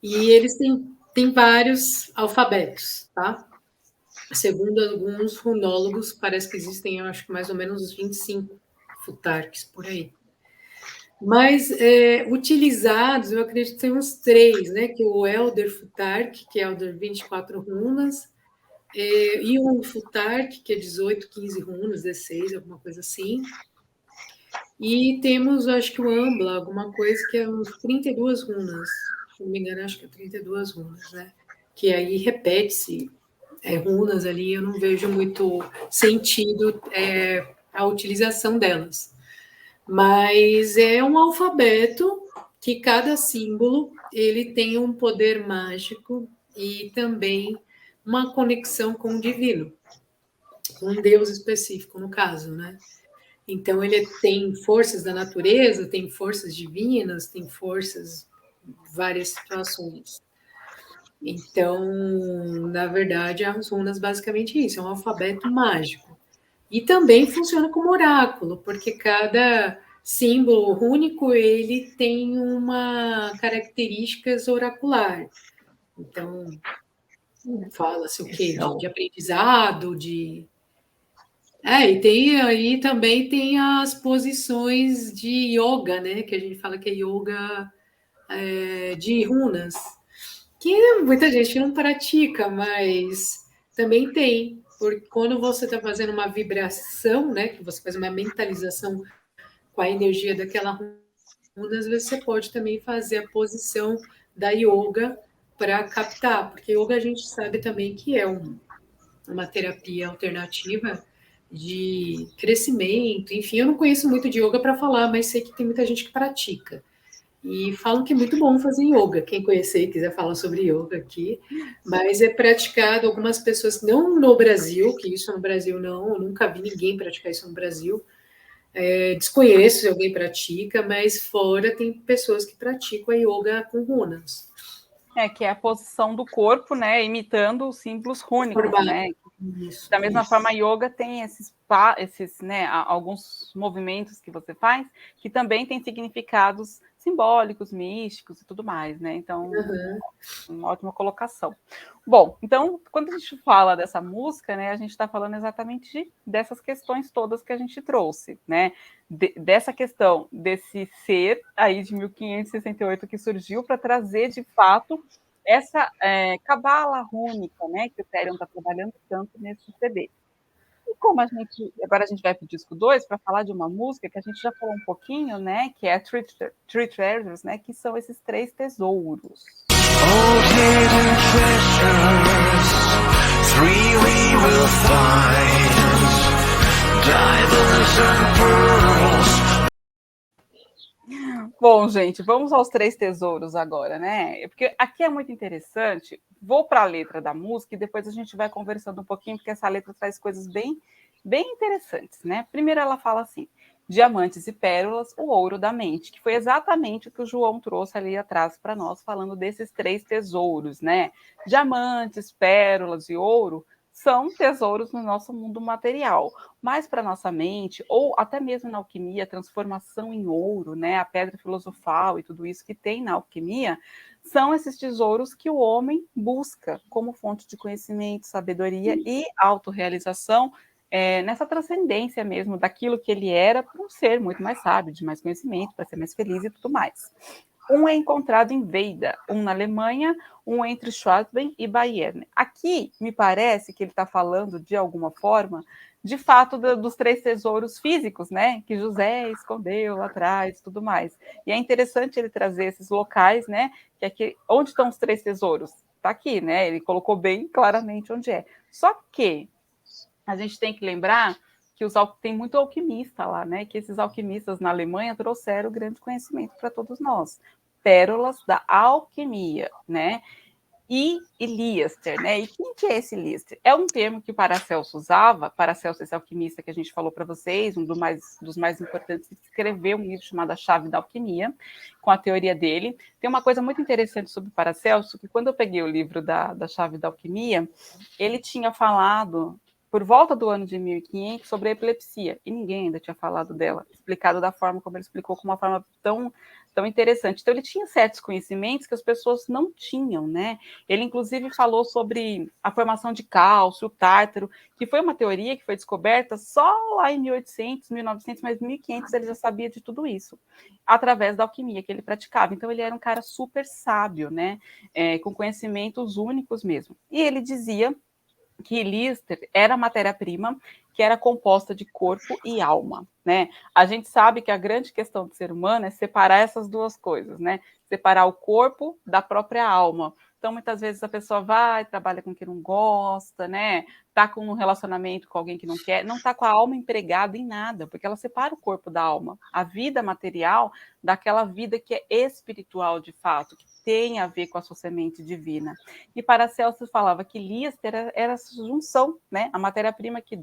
e eles têm vários alfabetos, tá? Segundo alguns runólogos, parece que existem, eu acho que mais ou menos uns 25 Futharks por aí. Mas utilizados, eu acredito que tem uns 3, né? Que o Elder Futhark, que é o de 24 runas, e o Futhark, que é 18, 15 runas, 16, alguma coisa assim. E temos, acho que o Ambla, alguma coisa que é uns 32 runas. Se não me engano, acho que é 32 runas, né? Que aí repete-se runas ali, eu não vejo muito sentido a utilização delas. Mas é um alfabeto que cada símbolo ele tem um poder mágico e também uma conexão com o divino, com um Deus específico, no caso, né? Então, ele tem forças da natureza, tem forças divinas, tem forças, várias situações. Então, na verdade, as runas basicamente isso, é um alfabeto mágico. E também funciona como oráculo, porque cada símbolo rúnico, ele tem uma características oracular. Então, fala-se o quê? De aprendizado, e tem aí também tem as posições de yoga, né? Que a gente fala que é yoga de runas, que muita gente não pratica, mas também tem, porque quando você está fazendo uma vibração, né, que você faz uma mentalização com a energia daquela runa, às vezes você pode também fazer a posição da yoga para captar, porque yoga a gente sabe também que é uma terapia alternativa de crescimento, enfim, eu não conheço muito de yoga para falar, mas sei que tem muita gente que pratica. E falam que é muito bom fazer yoga. Quem conhecer e quiser falar sobre yoga aqui, mas é praticado algumas pessoas, não no Brasil, que isso no Brasil não, eu nunca vi ninguém praticar isso no Brasil. Desconheço se alguém pratica, mas fora tem pessoas que praticam a yoga com runas. Que é a posição do corpo, né, imitando os símbolos rúnicos, né? Isso, da mesma forma, a yoga tem esses né, alguns movimentos que você faz que também tem significados simbólicos, místicos e tudo mais, né? Então, uma ótima colocação. Bom, então, quando a gente fala dessa música, né, a gente está falando exatamente dessas questões todas que a gente trouxe, né? Dessa questão desse ser aí de 1568 que surgiu para trazer, de fato, essa cabala rúnica, né, que o Therion está trabalhando tanto nesse CD. E como agora a gente vai para o disco 2 para falar de uma música que a gente já falou um pouquinho, né, que é Three Treasures, né, que são esses 3 tesouros. Old hidden treasures, 3 we will find, diamonds and pearls. Bom, gente, vamos aos 3 tesouros agora, né? Porque aqui é muito interessante. Vou para a letra da música e depois a gente vai conversando um pouquinho, porque essa letra traz coisas bem, bem interessantes, né? Primeiro ela fala assim: diamantes e pérolas, o ouro da mente, que foi exatamente o que o João trouxe ali atrás para nós, falando desses 3 tesouros, né? Diamantes, pérolas e ouro são tesouros no nosso mundo material, mas para nossa mente, ou até mesmo na alquimia, a transformação em ouro, né, a pedra filosofal e tudo isso que tem na alquimia, são esses tesouros que o homem busca como fonte de conhecimento, sabedoria e autorrealização, nessa transcendência mesmo daquilo que ele era para um ser muito mais sábio, de mais conhecimento, para ser mais feliz e tudo mais. Um é encontrado em Weida, um na Alemanha, um entre Schwarzbein e Bayern. Aqui, me parece que ele está falando, de alguma forma, de fato, dos 3 tesouros físicos, né? Que José escondeu lá atrás e tudo mais. E é interessante ele trazer esses locais, né? Que aqui, onde estão os 3 tesouros? Está aqui, né? Ele colocou bem claramente onde é. Só que a gente tem que lembrar que tem muito alquimista lá, né? Que esses alquimistas na Alemanha trouxeram grande conhecimento para todos nós. Pérolas da alquimia, né? E Lister, né? E quem que é esse Lister? É um termo que o Paracelso usava. Paracelso, esse alquimista que a gente falou para vocês, dos mais importantes, escreveu um livro chamado A Chave da Alquimia, com a teoria dele. Tem uma coisa muito interessante sobre Paracelso, que quando eu peguei o livro da Chave da Alquimia, ele tinha falado, por volta do ano de 1500, sobre a epilepsia, e ninguém ainda tinha falado dela, explicado da forma como ele explicou, com uma forma tão interessante. Então, ele tinha certos conhecimentos que as pessoas não tinham, né? Ele, inclusive, falou sobre a formação de cálcio, o tártaro, que foi uma teoria que foi descoberta só lá em 1800, 1900, mas 1500 ele já sabia de tudo isso, através da alquimia que ele praticava. Então, ele era um cara super sábio, né? Com conhecimentos únicos mesmo. E ele dizia que Lister era matéria-prima que era composta de corpo e alma, né? A gente sabe que a grande questão do ser humano é separar essas duas coisas, né? Separar o corpo da própria alma. Então, muitas vezes a pessoa vai, trabalha com quem não gosta, né? Tá com um relacionamento com alguém que não quer, não tá com a alma empregada em nada, porque ela separa o corpo da alma, a vida material daquela vida que é espiritual de fato, que tem a ver com a sua semente divina. E Paracelso falava que Lister era essa junção, né? A matéria-prima que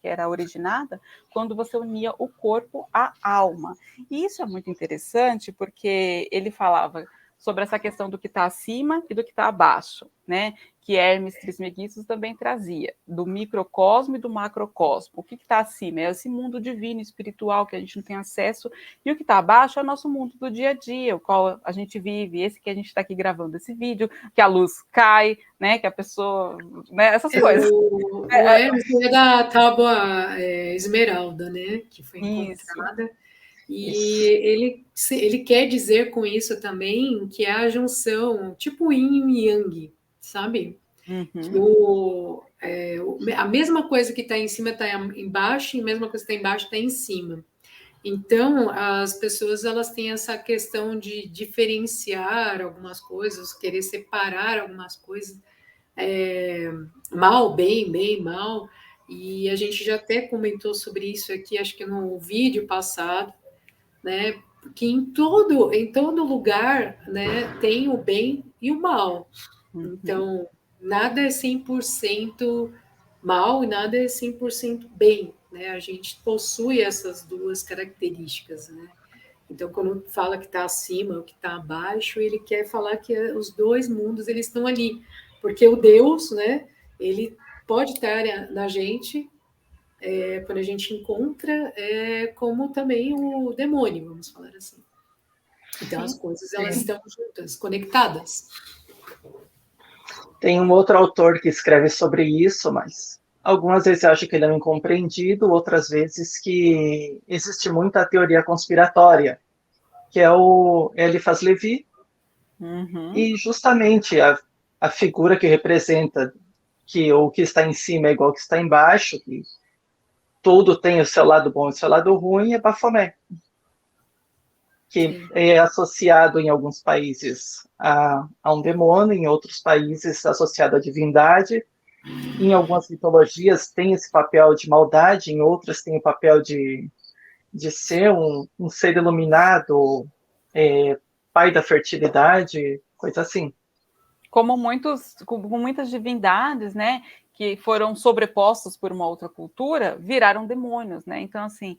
era originada quando você unia o corpo à alma. E isso é muito interessante porque ele falava sobre essa questão do que está acima e do que está abaixo, né? Que Hermes Trismegistus também trazia, do microcosmo e do macrocosmo. O que está acima é esse mundo divino, espiritual, que a gente não tem acesso, e o que está abaixo é o nosso mundo do dia a dia, o qual a gente vive, esse que a gente está aqui gravando esse vídeo, que a luz cai, né? Que a pessoa... né? Essas coisas. O Hermes é da tábua esmeralda, né? Que foi encontrada. Isso. E ele quer dizer com isso também que é a junção, tipo yin e yang, sabe? Uhum. Que a mesma coisa que está em cima está embaixo, e a mesma coisa que está embaixo está em cima. Então, as pessoas elas têm essa questão de diferenciar algumas coisas, querer separar algumas coisas, mal, bem, bem, mal. E a gente já até comentou sobre isso aqui, acho que no vídeo passado, né? Que em todo lugar, né, tem o bem e o mal. Uhum. Então, nada é 100% mal e nada é 100% bem, né? A gente possui essas duas características, né? Então, quando fala que está acima ou que está abaixo, ele quer falar que os dois mundos eles estão ali, porque o Deus, né? Ele pode estar na gente quando a gente encontra, como também o demônio, vamos falar assim. Então, as coisas elas estão juntas, conectadas. Tem um outro autor que escreve sobre isso, mas algumas vezes eu acho que ele é um incompreendido, outras vezes que existe muita teoria conspiratória, que é o Eliphas Levi, e justamente a figura que representa que o que está em cima é igual ao que está embaixo, que tudo tem o seu lado bom e o seu lado ruim, é Baphomet, que é associado em alguns países a um demônio, em outros países associado à divindade. Em algumas mitologias tem esse papel de maldade, em outras tem o papel de ser um ser iluminado, pai da fertilidade, coisa assim. Como muitas divindades, né, que foram sobrepostos por uma outra cultura, viraram demônios, né? Então, assim,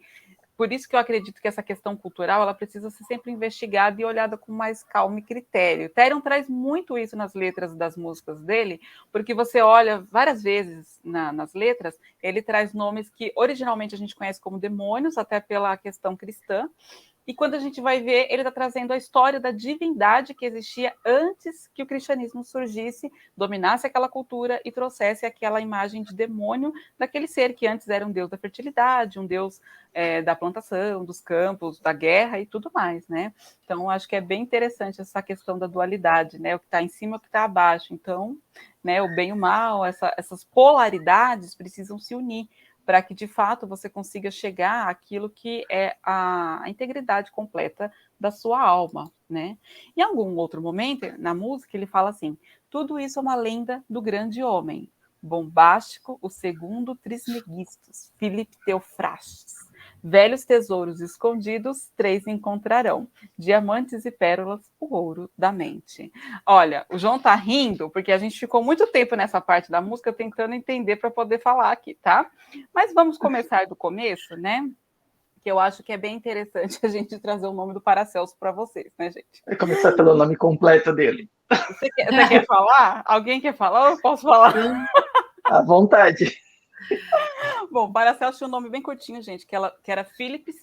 por isso que eu acredito que essa questão cultural ela precisa ser sempre investigada e olhada com mais calma e critério. Therion traz muito isso nas letras das músicas dele, porque você olha várias vezes nas letras, ele traz nomes que originalmente a gente conhece como demônios, até pela questão cristã, e quando a gente vai ver, ele está trazendo a história da divindade que existia antes que o cristianismo surgisse, dominasse aquela cultura e trouxesse aquela imagem de demônio daquele ser que antes era um deus da fertilidade, um deus da plantação, dos campos, da guerra e tudo mais, né? Então, acho que é bem interessante essa questão da dualidade, né? O que está em cima e o que está abaixo. Então, né, o bem e o mal, essas polaridades precisam se unir para que, de fato, você consiga chegar àquilo que é a integridade completa da sua alma, né? Em algum outro momento, na música, ele fala assim, tudo isso é uma lenda do grande homem, bombástico, o segundo Trismegistus, Filipe Teofrastes. Velhos tesouros escondidos, 3 encontrarão. Diamantes e pérolas, o ouro da mente. Olha, o João tá rindo, porque a gente ficou muito tempo nessa parte da música tentando entender para poder falar aqui, tá? Mas vamos começar do começo, né? Que eu acho que é bem interessante a gente trazer o nome do Paracelso para vocês, né, gente? Vai começar pelo nome completo dele. Você quer falar? Alguém quer falar ou eu posso falar? À vontade. Bom, Paracelso tinha um nome bem curtinho, gente, que era Philippus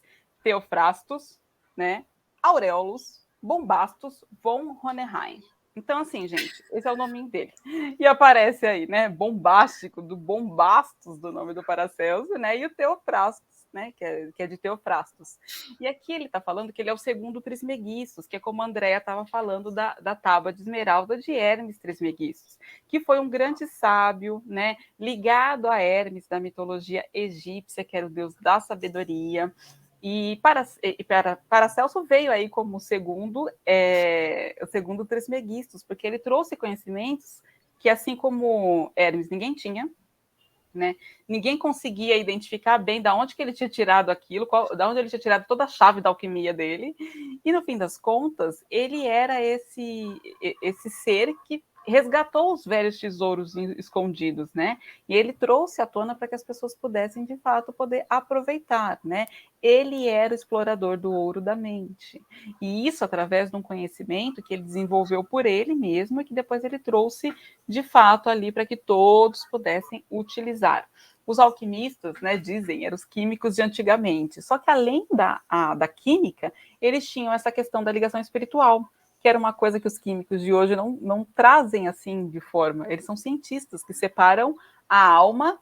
Theophrastus, né? Aureolus Bombastus von Hohenheim. Então, assim, gente, esse é o nome dele. E aparece aí, né? Bombástico, do Bombastus, do nome do Paracelso, né? E o Teofrastus, né? Que é de Teofrastus. E aqui ele está falando que ele é o segundo Trismegistus, que é como a Andrea estava falando da tábua de esmeralda de Hermes Trismegistus, que foi um grande sábio, né? Ligado a Hermes da mitologia egípcia, que era o deus da sabedoria. E Paracelso veio aí como o segundo Trismegistus, porque ele trouxe conhecimentos que, assim como Hermes, ninguém tinha, né? Ninguém conseguia identificar bem da onde que ele tinha tirado aquilo, da onde ele tinha tirado toda a chave da alquimia dele. E no fim das contas, ele era esse ser que resgatou os velhos tesouros escondidos, né? E ele trouxe à tona para que as pessoas pudessem, de fato, poder aproveitar, né? Ele era o explorador do ouro da mente. E isso através de um conhecimento que ele desenvolveu por ele mesmo e que depois ele trouxe, de fato, ali para que todos pudessem utilizar. Os alquimistas, né, dizem, eram os químicos de antigamente. Só que além da química, eles tinham essa questão da ligação espiritual, que era uma coisa que os químicos de hoje não trazem assim de forma. Eles são cientistas que separam a alma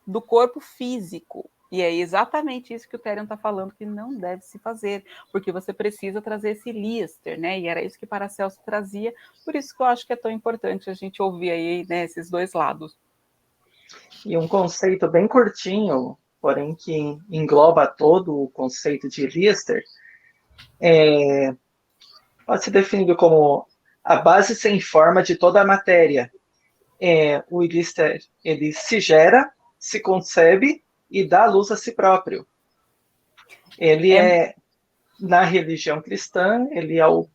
do corpo físico. E é exatamente isso que o Therion está falando que não deve se fazer, porque você precisa trazer esse Lister, né? E era isso que Paracelso trazia, por isso que eu acho que é tão importante a gente ouvir aí, né, esses dois lados. E um conceito bem curtinho, porém que engloba todo o conceito de Lister, pode ser definido como a base sem forma de toda a matéria. O Lister, ele se gera, se concebe e dá luz a si próprio. Ele na religião cristã, ele é o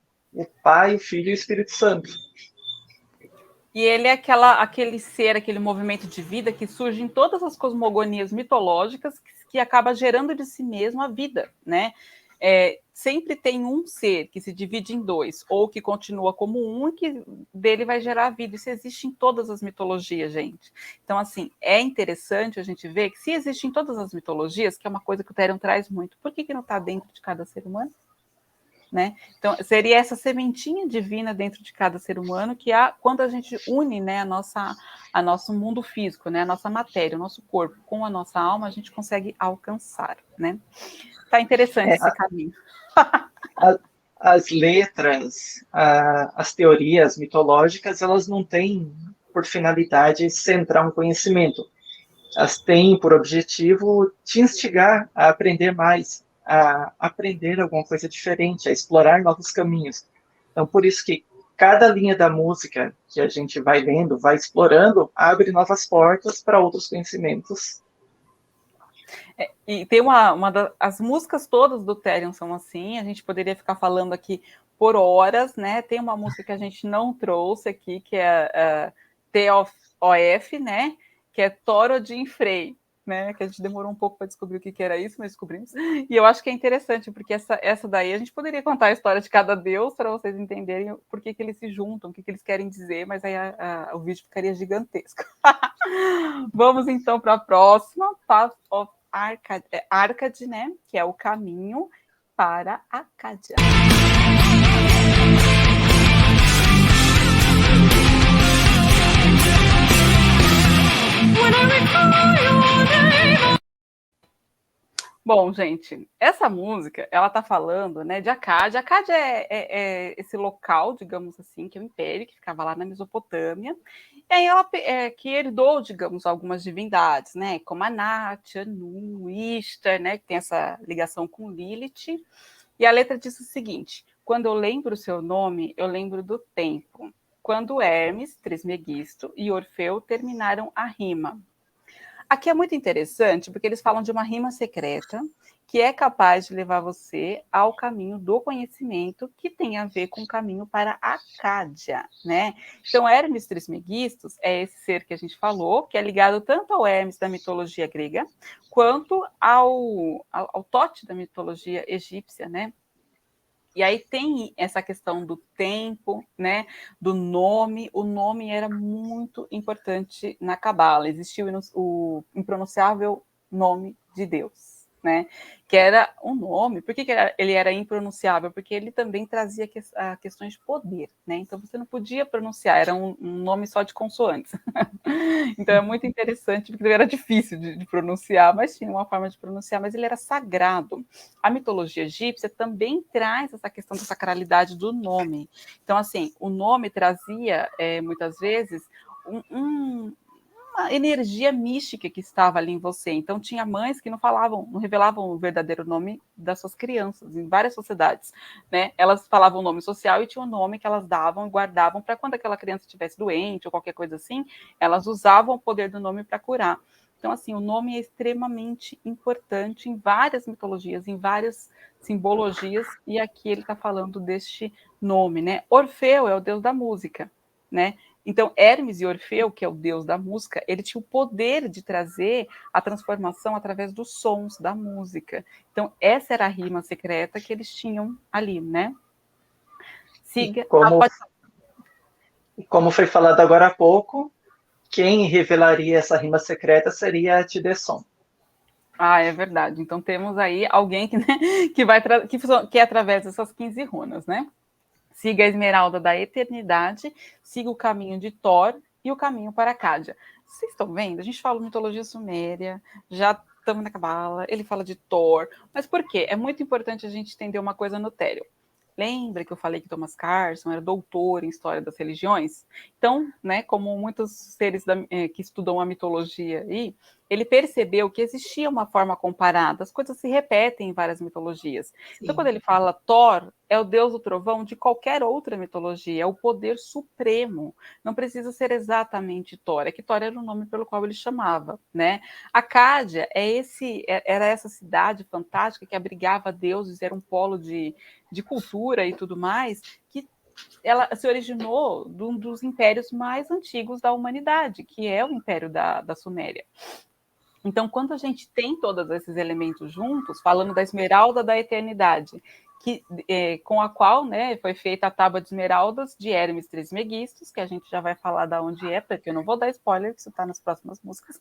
Pai, o Filho e o Espírito Santo. E ele é aquele ser, aquele movimento de vida que surge em todas as cosmogonias mitológicas que acaba gerando de si mesmo a vida, né? Sempre tem um ser que se divide em dois, ou que continua como um e que dele vai gerar a vida. Isso existe em todas as mitologias, gente. Então, assim, é interessante a gente ver que se existe em todas as mitologias, que é uma coisa que o Therion traz muito, por que não está dentro de cada ser humano? Né? Então, seria essa sementinha divina dentro de cada ser humano que quando a gente une, né, a nosso mundo físico, né, a nossa matéria, o nosso corpo com a nossa alma, a gente consegue alcançar, né? Tá interessante esse caminho. As letras, as teorias mitológicas, elas não têm por finalidade centrar um conhecimento. Elas têm por objetivo te instigar a aprender mais, a aprender alguma coisa diferente, a explorar novos caminhos. Então, por isso que cada linha da música que a gente vai lendo, vai explorando, abre novas portas para outros conhecimentos. E tem as músicas todas do Therion são assim, a gente poderia ficar falando aqui por horas, né? Tem uma música que a gente não trouxe aqui, que é a TOF, né? Que é Toro de Infrei, né? Que a gente demorou um pouco para descobrir o que era isso, mas descobrimos. E eu acho que é interessante, porque essa daí a gente poderia contar a história de cada deus para vocês entenderem por que eles se juntam, o que eles querem dizer, mas aí o vídeo ficaria gigantesco. Vamos então para a próxima, Path of Arcade, né? Que é o caminho para Arcádia. Bom, gente, essa música, ela tá falando, né, de Acádia. Acádia é esse local, digamos assim, que é o império, que ficava lá na Mesopotâmia. E aí ela que herdou, digamos, algumas divindades, né, como Anat, Anu, Ishtar, né, que tem essa ligação com Lilith. E a letra diz o seguinte: quando eu lembro o seu nome, eu lembro do tempo. Quando Hermes, Trismegisto e Orfeu terminaram a rima. Aqui é muito interessante, porque eles falam de uma rima secreta que é capaz de levar você ao caminho do conhecimento, que tem a ver com o caminho para a Acádia, né? Então, Hermes Trismegistus é esse ser que a gente falou, que é ligado tanto ao Hermes da mitologia grega, quanto ao Tote da mitologia egípcia, né? E aí tem essa questão do tempo, né, do nome. O nome era muito importante na Cabala. Existia o impronunciável nome de Deus, né, que era um nome. Por que ele era impronunciável? Porque ele também trazia questões de poder, né? Então você não podia pronunciar, era um nome só de consoantes. Então é muito interessante, porque ele era difícil de pronunciar, mas tinha uma forma de pronunciar, mas ele era sagrado. A mitologia egípcia também traz essa questão da sacralidade do nome. Então, assim, o nome trazia, muitas vezes, uma energia mística que estava ali em você. Então, tinha mães que não revelavam o verdadeiro nome das suas crianças, em várias sociedades, né? Elas falavam o nome social e tinha um nome que elas davam e guardavam para quando aquela criança estivesse doente ou qualquer coisa assim, elas usavam o poder do nome para curar. Então, assim, o nome é extremamente importante em várias mitologias, em várias simbologias, e aqui ele está falando deste nome, né? Orfeu é o deus da música, né? Então, Hermes e Orfeu, que é o deus da música, ele tinha o poder de trazer a transformação através dos sons da música. Então, essa era a rima secreta que eles tinham ali, né? Siga. Como foi falado agora há pouco, quem revelaria essa rima secreta seria a Tidesson. Ah, é verdade. Então, temos aí alguém que, né, que é através dessas 15 runas, né? Siga a esmeralda da eternidade, siga o caminho de Thor e o caminho para Acádia. Vocês estão vendo? A gente fala mitologia suméria, já estamos na Cabala, ele fala de Thor. Mas por quê? É muito importante a gente entender uma coisa no Therion. Lembra que eu falei que Thomas Carson era doutor em história das religiões? Então, né, como muitos seres que estudam a mitologia aí, ele percebeu que existia uma forma comparada, as coisas se repetem em várias mitologias. Sim. Então, quando ele fala Thor, é o deus do trovão de qualquer outra mitologia, é o poder supremo. Não precisa ser exatamente Thor, é que Thor era o nome pelo qual ele chamava, né? Acádia era essa cidade fantástica que abrigava deuses, era um polo de cultura e tudo mais, que ela se originou de um dos impérios mais antigos da humanidade, que é o Império da Suméria. Então, quando a gente tem todos esses elementos juntos, falando da esmeralda da eternidade, com a qual, né, foi feita a tábua de esmeraldas de Hermes Trismegistus, que a gente já vai falar da onde é, porque eu não vou dar spoiler, que isso está nas próximas músicas,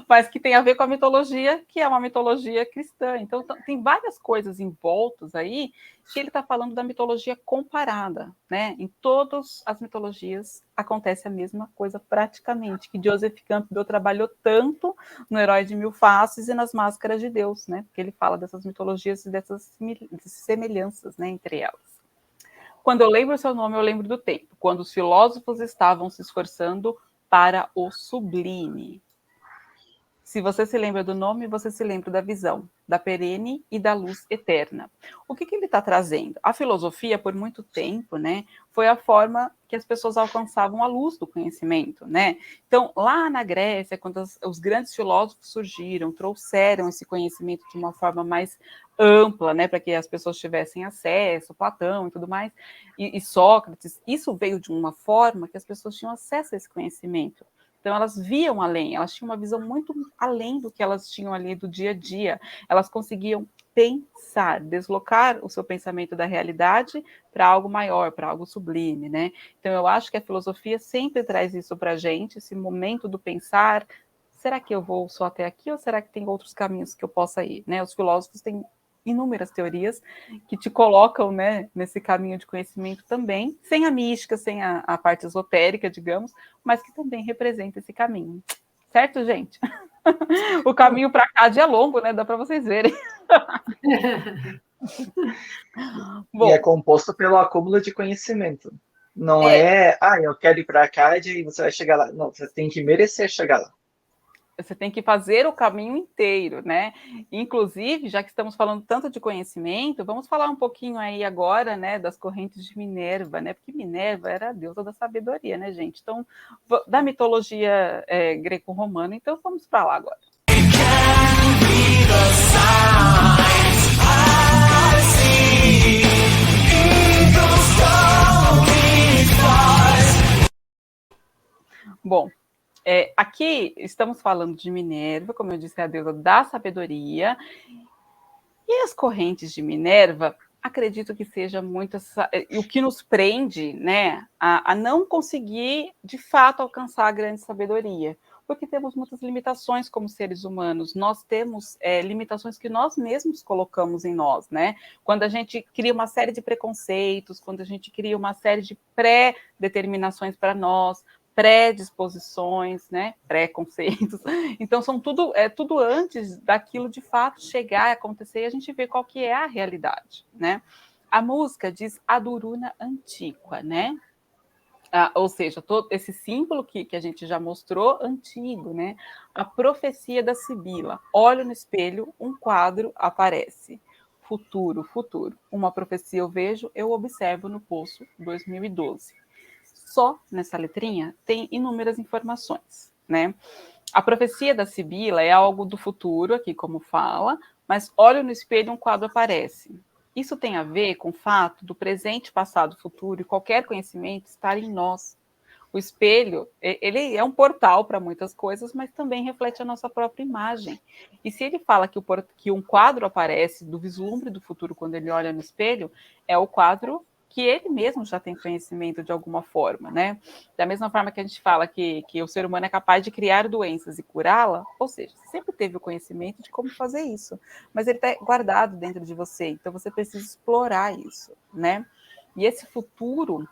mas que tem a ver com a mitologia, que é uma mitologia cristã. Então, tem várias coisas envoltas aí, que ele está falando da mitologia comparada, né? Em todas as mitologias acontece a mesma coisa praticamente, que Joseph Campbell trabalhou tanto no Herói de Mil Faces e nas Máscaras de Deus, né? Porque ele fala dessas mitologias e dessas semelhanças, né, entre elas. Quando eu lembro o seu nome, eu lembro do tempo, quando os filósofos estavam se esforçando para o sublime. Se você se lembra do nome, você se lembra da visão, da perene e da luz eterna. O que ele está trazendo? A filosofia, por muito tempo, né, foi a forma que as pessoas alcançavam a luz do conhecimento, né? Então, lá na Grécia, quando os grandes filósofos surgiram, trouxeram esse conhecimento de uma forma mais ampla, né, para que as pessoas tivessem acesso, Platão e tudo mais, e Sócrates, isso veio de uma forma que as pessoas tinham acesso a esse conhecimento. Então, elas viam além, elas tinham uma visão muito além do que elas tinham ali do dia a dia. Elas conseguiam pensar, deslocar o seu pensamento da realidade para algo maior, para algo sublime, né? Então, eu acho que a filosofia sempre traz isso para a gente, esse momento do pensar. Será que eu vou só até aqui ou será que tem outros caminhos que eu possa ir, né? Os filósofos têm inúmeras teorias que te colocam, né, nesse caminho de conhecimento também, sem a mística, sem a parte esotérica, digamos, mas que também representa esse caminho. Certo, gente? O caminho para cá é longo, né? Dá para vocês verem. E é composto pelo acúmulo de conhecimento. Não é, eu quero ir para cá e você vai chegar lá. Não, você tem que merecer chegar lá. Você tem que fazer o caminho inteiro, né? Inclusive, já que estamos falando tanto de conhecimento, vamos falar um pouquinho aí agora, né, das correntes de Minerva, né? Porque Minerva era a deusa da sabedoria, né, gente? Então, da mitologia greco-romana, então vamos para lá agora. Bom, aqui estamos falando de Minerva, como eu disse, é a deusa da sabedoria. E as correntes de Minerva, acredito que seja muito o que nos prende, né, a não conseguir, de fato, alcançar a grande sabedoria. Porque temos muitas limitações como seres humanos. Nós temos limitações que nós mesmos colocamos em nós, né? Quando a gente cria uma série de preconceitos, quando a gente cria uma série de pré-determinações para nós, predisposições, né, preconceitos. Então são tudo antes daquilo de fato chegar a acontecer e a gente vê qual que é a realidade, né? A música diz Aduruna Antiqua, né? Ou seja, todo esse símbolo que a gente já mostrou, antigo, né? A profecia da Sibila. Olho no espelho, um quadro aparece. Futuro, futuro. Uma profecia eu vejo, eu observo no Poço 2012. Só nessa letrinha tem inúmeras informações, né? A profecia da Sibila é algo do futuro, aqui como fala, mas olho no espelho e um quadro aparece. Isso tem a ver com o fato do presente, passado, futuro e qualquer conhecimento estar em nós. O espelho, ele é um portal para muitas coisas, mas também reflete a nossa própria imagem. E se ele fala que um quadro aparece do vislumbre do futuro quando ele olha no espelho, é o quadro que ele mesmo já tem conhecimento de alguma forma, né? Da mesma forma que a gente fala que o ser humano é capaz de criar doenças e curá-la, ou seja, você sempre teve o conhecimento de como fazer isso, mas ele está guardado dentro de você, então você precisa explorar isso, né? E esse futuro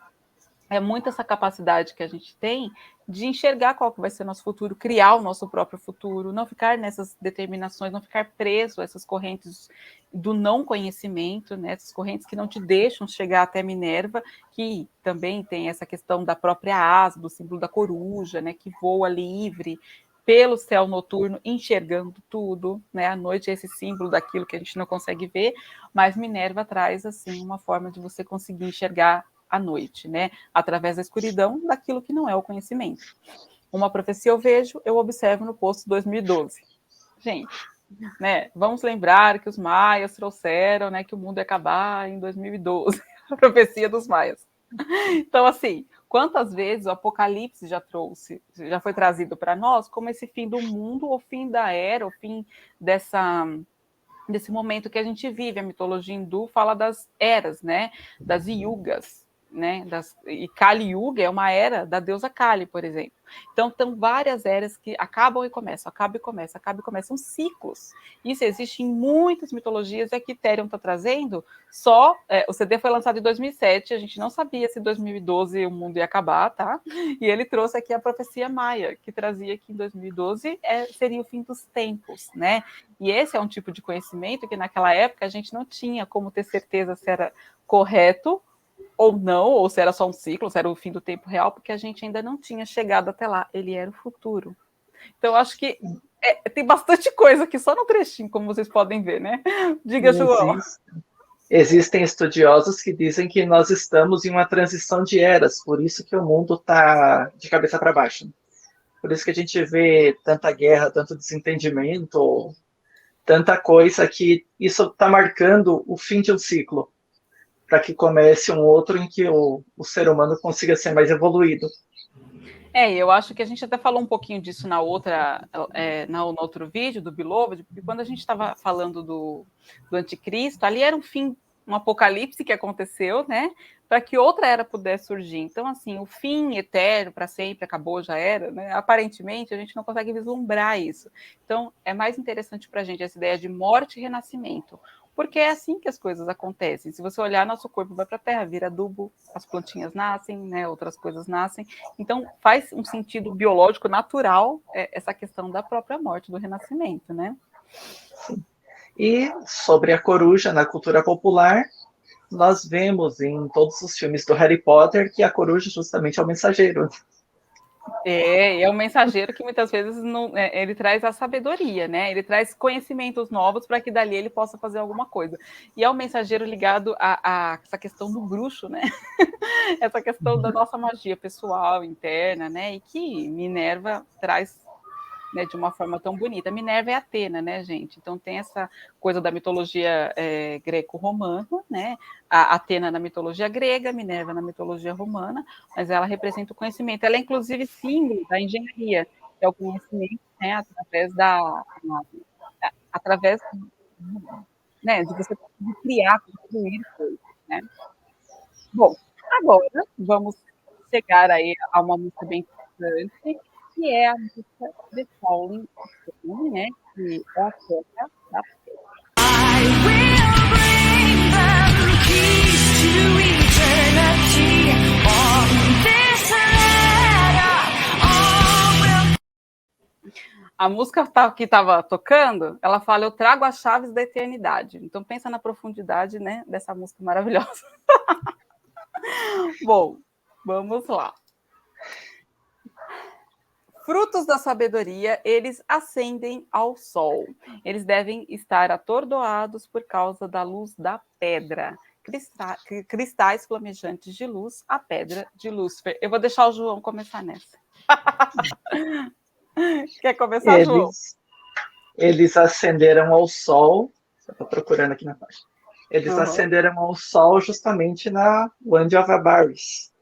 é muito essa capacidade que a gente tem de enxergar qual que vai ser nosso futuro, criar o nosso próprio futuro, não ficar nessas determinações, não ficar preso a essas correntes do não conhecimento, né? Essas correntes que não te deixam chegar até Minerva, que também tem essa questão da própria asa, do símbolo da coruja, né? Que voa livre pelo céu noturno, enxergando tudo, né? A noite é esse símbolo daquilo que a gente não consegue ver, mas Minerva traz, assim, uma forma de você conseguir enxergar à noite, né? Através da escuridão daquilo que não é o conhecimento. Uma profecia eu vejo, eu observo no Poço 2012. Gente, né? Vamos lembrar que os maias trouxeram, né, que o mundo ia acabar em 2012, a profecia dos maias. Então, assim, quantas vezes o Apocalipse já foi trazido para nós como esse fim do mundo, o fim da era, o fim desse momento que a gente vive. A mitologia hindu fala das eras, né? Das yugas, né? E Kali Yuga é uma era da deusa Kali, por exemplo. Então, tem várias eras que acabam e começam, acabam e começam, acabam e começam, são ciclos. Isso existe em muitas mitologias, e aqui Therion está trazendo o CD foi lançado em 2007, a gente não sabia se em 2012 o mundo ia acabar, tá? E ele trouxe aqui a profecia maia, que trazia que em 2012 seria o fim dos tempos, né? E esse é um tipo de conhecimento que naquela época a gente não tinha como ter certeza se era correto ou não, ou se era só um ciclo, se era o fim do tempo real, porque a gente ainda não tinha chegado até lá. Ele era o futuro. Então, eu acho que tem bastante coisa aqui, só no trechinho, como vocês podem ver, né? Diga, João. Existem estudiosos que dizem que nós estamos em uma transição de eras, por isso que o mundo está de cabeça para baixo. Por isso que a gente vê tanta guerra, tanto desentendimento, tanta coisa, que isso está marcando o fim de um ciclo, para que comece um outro em que o ser humano consiga ser mais evoluído. Eu acho que a gente até falou um pouquinho disso no outro vídeo do Beloved, porque quando a gente estava falando do anticristo, ali era um apocalipse que aconteceu, né? Para que outra era pudesse surgir. Então, assim, o fim eterno para sempre, acabou, já era, né? Aparentemente, a gente não consegue vislumbrar isso. Então, é mais interessante para a gente essa ideia de morte e renascimento, porque é assim que as coisas acontecem. Se você olhar, nosso corpo vai para a terra, vira adubo, as plantinhas nascem, né? Outras coisas nascem. Então, faz um sentido biológico natural essa questão da própria morte, do renascimento, né? Sim. E sobre a coruja na cultura popular, nós vemos em todos os filmes do Harry Potter que a coruja justamente é o mensageiro. É um mensageiro que muitas vezes ele traz a sabedoria, né? Ele traz conhecimentos novos para que dali ele possa fazer alguma coisa. E é um mensageiro ligado a essa questão do bruxo, né? Essa questão da nossa magia pessoal, interna, né? E que Minerva traz, né, de uma forma tão bonita. Minerva é Atena, né, gente? Então tem essa coisa da mitologia greco-romana, né? A Atena na mitologia grega, Minerva na mitologia romana, mas ela representa o conhecimento. Ela é, inclusive, símbolo da engenharia, que é o conhecimento, né, através né, de você conseguir criar, construir coisas, né? Bom, agora vamos chegar aí a uma música bem importante, que é a música The Falling Stone, né? Que é a Toca da Pedra. I will bring them keys to eternity on this letter. All will... A música que estava tocando, ela fala: eu trago as chaves da eternidade. Então pensa na profundidade, né, dessa música maravilhosa. Bom, vamos lá. Frutos da sabedoria, eles ascendem ao sol. Eles devem estar atordoados por causa da luz da pedra. Cristais flamejantes de luz, a pedra de Lúcifer. Eu vou deixar o João começar nessa. Quer começar, João? Eles ascenderam ao sol. Estou procurando aqui na página. Eles ascenderam ao sol justamente na Wand of Abaris.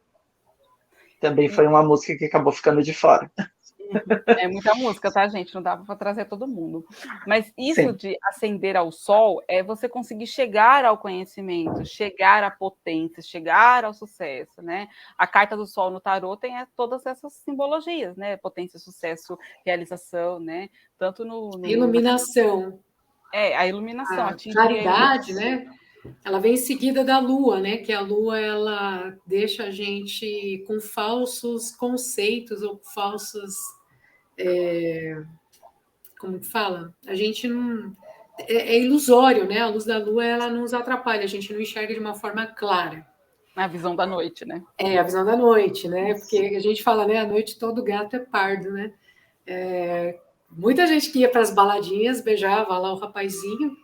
Também foi uma música que acabou ficando de fora. É muita música, tá, gente? Não dá para trazer todo mundo. Mas isso Sim. de ascender ao sol é você conseguir chegar ao conhecimento, chegar à potência, chegar ao sucesso, né? A carta do sol no tarô tem todas essas simbologias, né? Potência, sucesso, realização, né? Tanto no Iluminação. A iluminação. A claridade, né? Ela vem em seguida da lua, né? Que a lua, ela deixa a gente com falsos conceitos ou falsos... como que fala? A gente não... É ilusório, né? A luz da lua, ela nos atrapalha, a gente não enxerga de uma forma clara. A visão da noite, né? A visão da noite, né? Porque a gente fala, né? À noite todo gato é pardo, né? Muita gente que ia para as baladinhas beijava lá o rapazinho,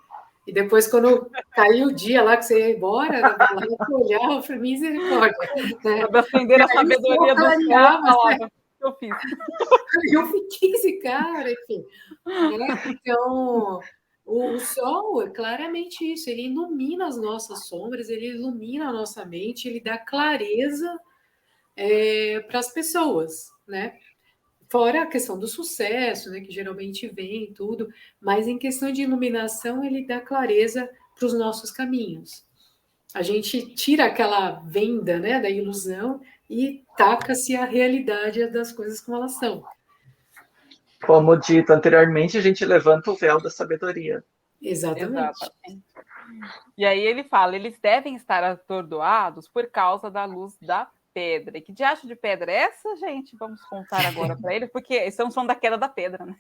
e depois, quando caiu o dia lá que você ia embora da balada, você olhava para mim, misericórdia. Né? Para acender a sabedoria do céu, falava, eu fiz. Eu fiquei esse cara, enfim. Né? Então, o sol é claramente isso, ele ilumina as nossas sombras, ele ilumina a nossa mente, ele dá clareza para as pessoas, né? Fora a questão do sucesso, né, que geralmente vem tudo, mas em questão de iluminação, ele dá clareza para os nossos caminhos. A gente tira aquela venda, né, da ilusão e taca-se a realidade das coisas como elas são. Como dito anteriormente, a gente levanta o véu da sabedoria. Exatamente. E aí ele fala, eles devem estar atordoados por causa da luz da pedra. E que diacho de pedra é essa, gente? Vamos contar agora para ele, porque estamos falando da queda da pedra, né?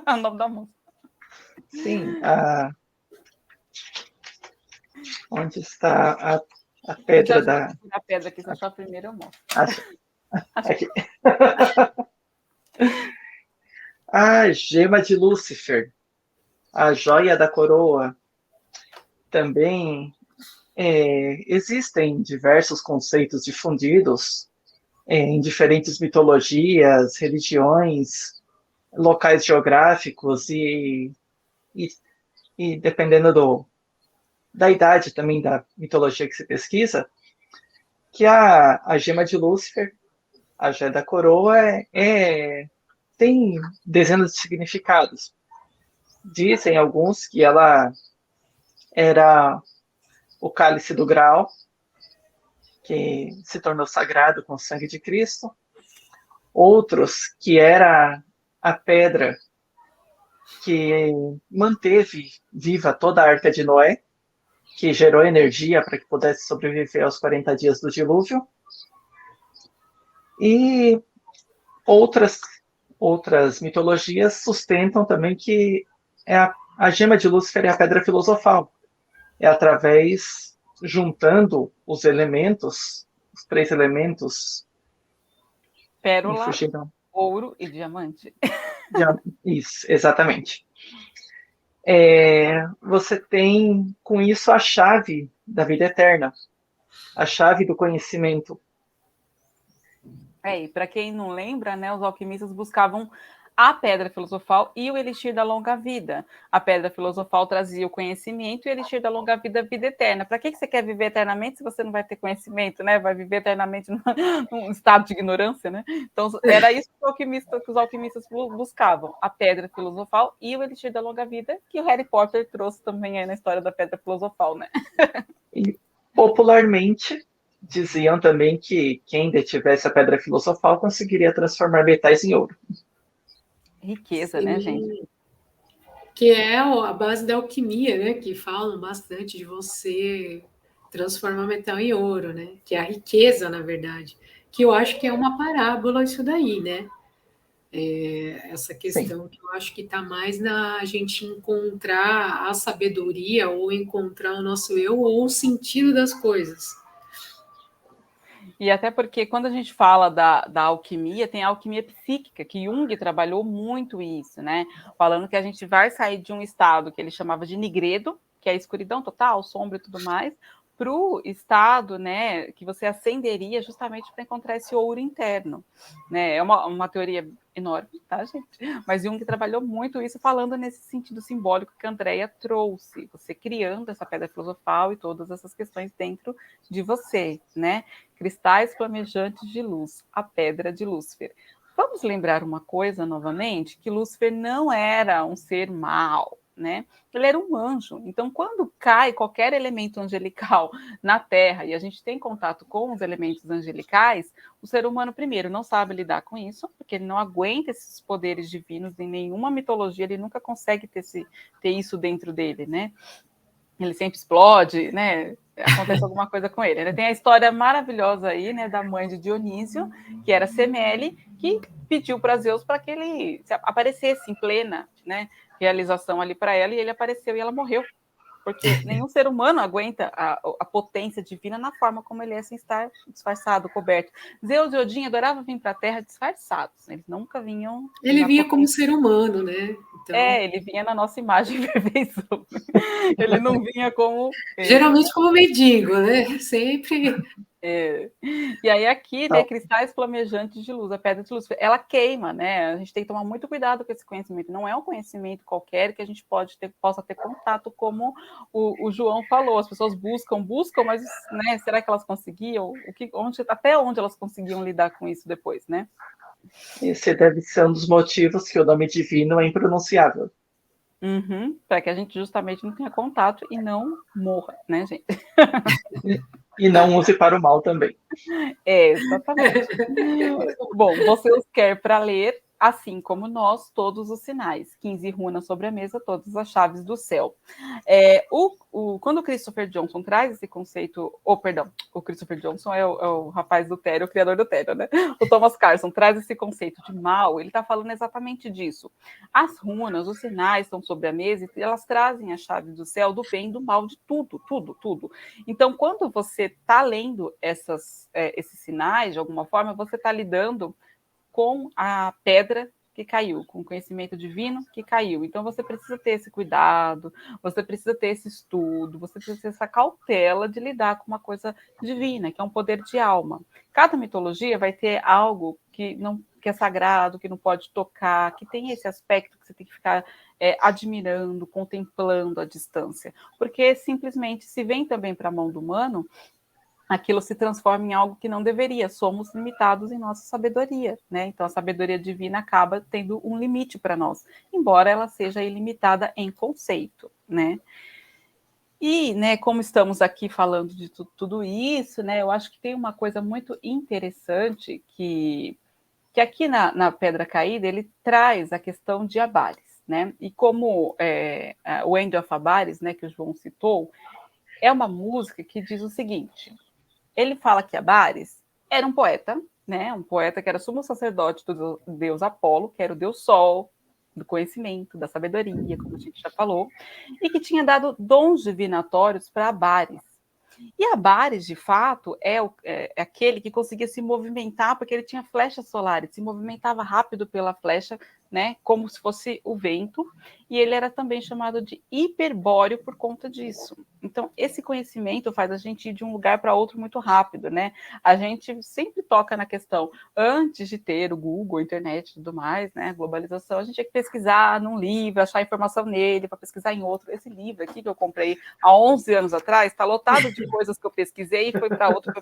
É o nome da música. Sim. Onde está a pedra da... A pedra aqui, se achar primeiro eu mostro. Aqui. A gema de Lúcifer, a joia da coroa, também existem diversos conceitos difundidos em diferentes mitologias, religiões, locais geográficos e, e dependendo da idade também da mitologia que se pesquisa, que a gema de Lúcifer, a joia da coroa, tem dezenas de significados. Dizem alguns que ela era o cálice do Graal, que se tornou sagrado com o sangue de Cristo. Outros que era a pedra que manteve viva toda a Arca de Noé, que gerou energia para que pudesse sobreviver aos 40 dias do dilúvio. E outras mitologias sustentam também que a gema de Lúcifer é a pedra filosofal. É através, juntando os elementos, os 3 elementos. Pérola, ouro e diamante. Isso, exatamente. Você tem, com isso, a chave da vida eterna, a chave do conhecimento. E para quem não lembra, né, os alquimistas buscavam a pedra filosofal e o elixir da longa vida. A pedra filosofal trazia o conhecimento e o elixir da longa vida, a vida eterna. Para que você quer viver eternamente se você não vai ter conhecimento, né? Vai viver eternamente num estado de ignorância, né? Então, era isso que os alquimistas buscavam, a pedra filosofal e o elixir da longa vida, que o Harry Potter trouxe também aí na história da pedra filosofal, né? E, popularmente, diziam também que quem detivesse a pedra filosofal conseguiria transformar metais em ouro. Riqueza, né, gente? Que é a base da alquimia, né? Que falam bastante de você transformar metal em ouro, né? Que é a riqueza, na verdade. Que eu acho que é uma parábola isso daí, né? Essa questão Sim. Que eu acho que está mais na gente encontrar a sabedoria ou encontrar o nosso eu ou o sentido das coisas. E até porque quando a gente fala da alquimia, tem a alquimia psíquica, que Jung trabalhou muito isso, né? Falando que a gente vai sair de um estado que ele chamava de nigredo, que é a escuridão total, sombra e tudo mais, para o estado, né, que você ascenderia justamente para encontrar esse ouro interno, né? É uma teoria enorme, tá, gente? Mas Jung trabalhou muito isso, falando nesse sentido simbólico que a Andrea trouxe, você criando essa pedra filosofal e todas essas questões dentro de você, né? Cristais flamejantes de luz, a pedra de Lúcifer. Vamos lembrar uma coisa novamente, que Lúcifer não era um ser mau, né? Ele era um anjo. Então, quando cai qualquer elemento angelical na Terra e a gente tem contato com os elementos angelicais, o ser humano, primeiro, não sabe lidar com isso, porque ele não aguenta esses poderes divinos em nenhuma mitologia, ele nunca consegue ter isso dentro dele, né? Ele sempre explode, né? Acontece alguma coisa com ele. Tem a história maravilhosa aí, né, da mãe de Dionísio, que era Semele, que pediu para Zeus para que ele aparecesse em plena, né, realização ali para ela, e ele apareceu e ela morreu. Porque nenhum ser humano aguenta a potência divina na forma como ele é, sem estar disfarçado, coberto. Zeus e Odin adoravam vir para a Terra disfarçados. Eles nunca vinham... Ele vinha como ser humano, né? Então... ele vinha na nossa imagem e perfeição. Ele não vinha como... Geralmente como mendigo, né? Sempre... E aí aqui, né, cristais flamejantes de luz, a pedra de luz, ela queima, né? A gente tem que tomar muito cuidado com esse conhecimento. Não é um conhecimento qualquer que a gente possa ter contato, como o João falou. As pessoas buscam, mas, né, será que elas conseguiam? Até onde elas conseguiam lidar com isso depois, né? Esse deve ser um dos motivos que o nome divino é impronunciável. Para que a gente justamente não tenha contato e não morra, né, gente? E não use para o mal também. Exatamente. Bom, você os quer para ler, assim como nós, todos os sinais. 15 runas sobre a mesa, todas as chaves do céu. Quando o Christopher Johnson traz esse conceito... o Christopher Johnson é o rapaz do Tério, o criador do Tério, né? O Thomas Carson traz esse conceito de mal, ele está falando exatamente disso. As runas, os sinais estão sobre a mesa e elas trazem a chave do céu, do bem e do mal, de tudo. Então, quando você está lendo esses sinais, de alguma forma, você está lidando com a pedra que caiu, com conhecimento divino que caiu. Então você precisa ter esse cuidado, você precisa ter esse estudo, você precisa ter essa cautela de lidar com uma coisa divina, que é um poder de alma. Cada mitologia vai ter algo que é sagrado, que não pode tocar, que tem esse aspecto que você tem que ficar admirando, contemplando à distância, porque simplesmente se vem também para a mão do humano, aquilo se transforma em algo que não deveria. Somos limitados em nossa sabedoria, né? Então a sabedoria divina acaba tendo um limite para nós, embora ela seja ilimitada em conceito, né? E, né, como estamos aqui falando de tudo isso, né, eu acho que tem uma coisa muito interessante que aqui na Pedra Caída ele traz a questão de Abares, né? E como o End of Abares, né, que o João citou, é uma música que diz o seguinte: ele fala que Abares era um poeta, né? Um poeta que era sumo sacerdote do deus Apolo, que era o deus Sol, do conhecimento, da sabedoria, como a gente já falou, e que tinha dado dons divinatórios para Abares. E Abares, de fato, é aquele que conseguia se movimentar, porque ele tinha flechas solares, se movimentava rápido pela flecha, né, como se fosse o vento, e ele era também chamado de hiperbóreo por conta disso. Então, esse conhecimento faz a gente ir de um lugar para outro muito rápido, né? A gente sempre toca na questão, antes de ter o Google, a internet e tudo mais, né, globalização, a gente tinha que pesquisar num livro, achar informação nele, para pesquisar em outro. Esse livro aqui que eu comprei há 11 anos atrás, está lotado de coisas que eu pesquisei e foi para outra,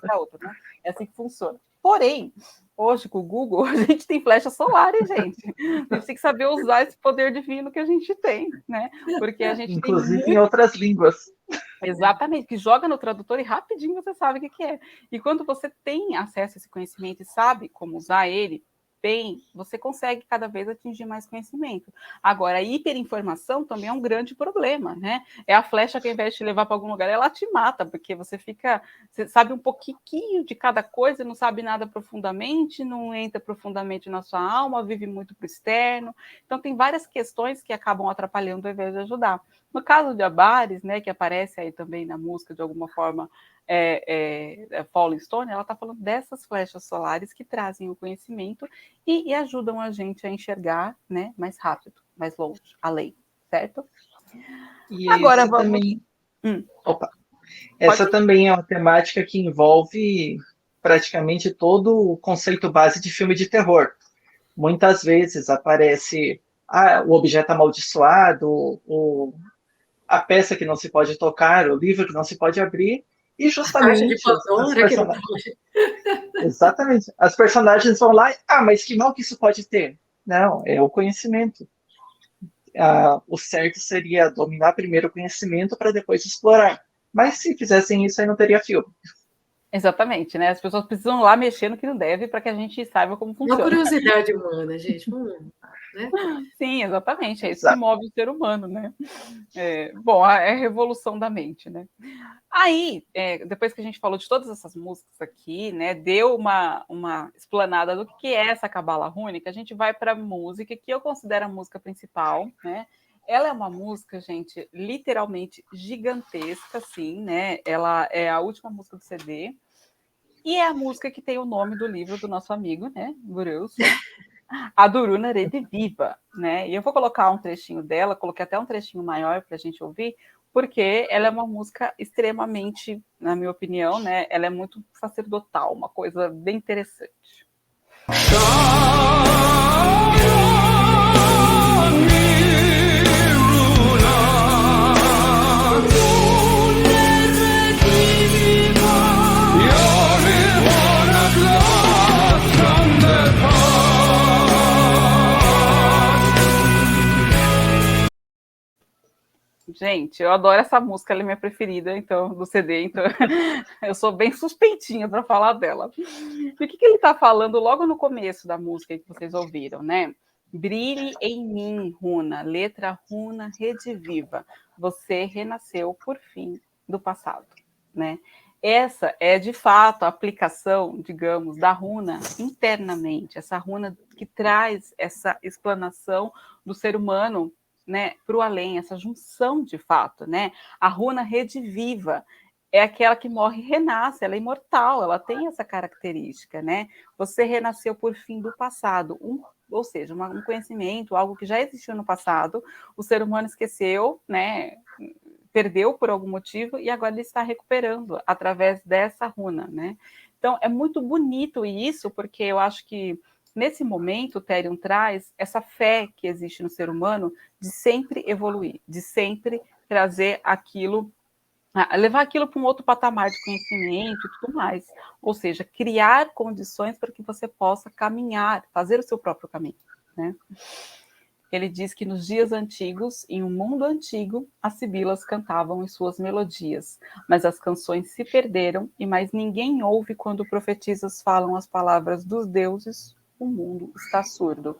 né? É assim que funciona. Porém, hoje com o Google, a gente tem flecha solar, hein, gente? A gente tem que saber usar esse poder divino que a gente tem, né? Porque a gente Inclusive tem em outras línguas. Exatamente, que joga no tradutor e rapidinho você sabe o que é. E quando você tem acesso a esse conhecimento e sabe como usar ele bem, você consegue cada vez atingir mais conhecimento. Agora, a hiperinformação também é um grande problema, né? É a flecha que ao invés de te levar para algum lugar, ela te mata, porque você sabe um pouquinho de cada coisa, não sabe nada profundamente, não entra profundamente na sua alma, vive muito para o externo. Então, tem várias questões que acabam atrapalhando ao invés de ajudar. No caso de Abares, né, que aparece aí também na música de alguma forma, Falling Stone, ela está falando dessas flechas solares que trazem o conhecimento e ajudam a gente a enxergar, né, mais rápido, mais longe, além, certo? E Agora esse vamos. também. Opa. Pode Essa ir? também é uma temática que envolve praticamente todo o conceito base de filme de terror. Muitas vezes aparece o objeto amaldiçoado, a peça que não se pode tocar, o livro que não se pode abrir, e A caixa de justamente as Pandora que não personagens. pode. Exatamente. As personagens vão lá, mas que mal que isso pode ter? Não, é o conhecimento. O certo seria dominar primeiro o conhecimento para depois explorar. Mas se fizessem isso, aí não teria filme. Exatamente, né? As pessoas precisam lá mexer no que não deve para que a gente saiba como Uma funciona. curiosidade humana, gente. Né? Sim, exatamente, é isso que Exato. move o ser humano, né? Bom, é a revolução da mente, né? Aí, depois que a gente falou de todas essas músicas aqui, né, deu uma explanada do que é essa cabala rúnica, a gente vai para a música que eu considero a música principal, né? Ela é uma música, gente, literalmente gigantesca, assim, né? Ela é a última música do CD e é a música que tem o nome do livro do nosso amigo, né, Gureuso, a Duruna Rediviva, né? E eu vou colocar um trechinho dela, coloquei até um trechinho maior para a gente ouvir, porque ela é uma música extremamente, na minha opinião, né? Ela é muito sacerdotal, uma coisa bem interessante. Gente, eu adoro essa música, ela é minha preferida, então, do CD, então eu sou bem suspeitinha para falar dela. E o que ele está falando logo no começo da música que vocês ouviram, né? Brilhe em mim, Runa, letra Runa, rediviva. Você renasceu por fim do passado, né? Essa é, de fato, a aplicação, digamos, da runa internamente, essa runa que traz essa explanação do ser humano, né, para o além, essa junção de fato, né? A runa rediviva é aquela que morre e renasce, ela é imortal, ela tem essa característica, né? Você renasceu por fim do passado, um ou seja, um conhecimento, algo que já existiu no passado, o ser humano esqueceu, né, perdeu por algum motivo e agora ele está recuperando através dessa runa, né? Então é muito bonito isso, porque eu acho que nesse momento o Therion traz essa fé que existe no ser humano de sempre evoluir, de sempre trazer aquilo, levar aquilo para um outro patamar de conhecimento e tudo mais. Ou seja, criar condições para que você possa caminhar, fazer o seu próprio caminho, né? Ele diz que nos dias antigos, em um mundo antigo, as sibilas cantavam em suas melodias, mas as canções se perderam e mais ninguém ouve quando profetisas falam as palavras dos deuses, o mundo está surdo.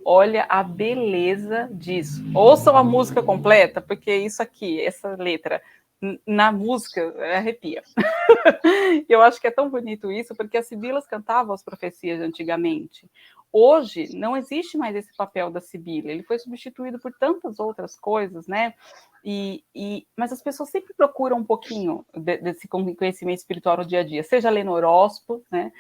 Olha a beleza disso. Ouçam a música completa, porque isso aqui, essa letra, na música, arrepia. Eu acho que é tão bonito isso, porque as sibilas cantavam as profecias antigamente. Hoje, não existe mais esse papel da sibila, ele foi substituído por tantas outras coisas, né? Mas as pessoas sempre procuram um pouquinho desse conhecimento espiritual no dia a dia, seja lendo horóscopo, né?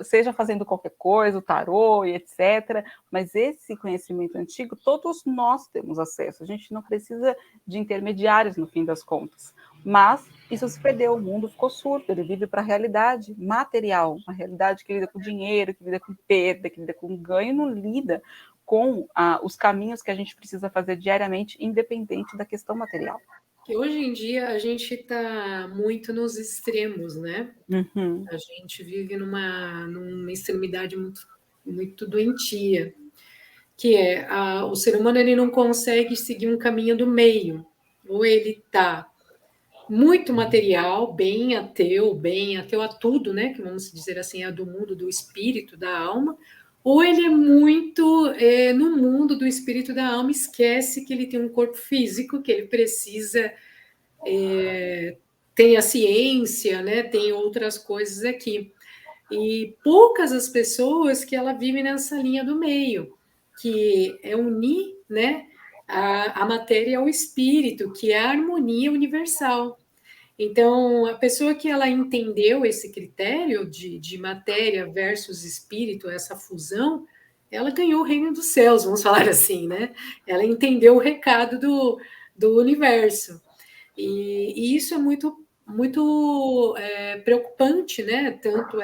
Seja fazendo qualquer coisa, o tarô e etc. Mas esse conhecimento antigo, todos nós temos acesso, a gente não precisa de intermediários no fim das contas. Mas isso se perdeu, o mundo ficou surdo, ele vive para a realidade material, uma realidade que lida com dinheiro, que lida com perda, que lida com ganho, não lida com os caminhos que a gente precisa fazer diariamente, independente da questão material. Que hoje em dia a gente está muito nos extremos, né? Uhum. A gente vive numa extremidade muito doentia, que é o ser humano ele não consegue seguir um caminho do meio, ou ele está muito material, bem ateu a tudo, né? Que vamos dizer assim, é do mundo do espírito, da alma, ou ele é muito no mundo do espírito da alma, esquece que ele tem um corpo físico, que ele precisa tem a ciência, né? Tem outras coisas aqui. E poucas as pessoas que ela vive nessa linha do meio, que é unir, né? A matéria ao espírito, que é a harmonia universal. Então, a pessoa que ela entendeu esse critério de matéria versus espírito, essa fusão, ela ganhou o reino dos céus, vamos falar assim, né? Ela entendeu o recado do universo. E isso é muito, muito preocupante, né? Tanto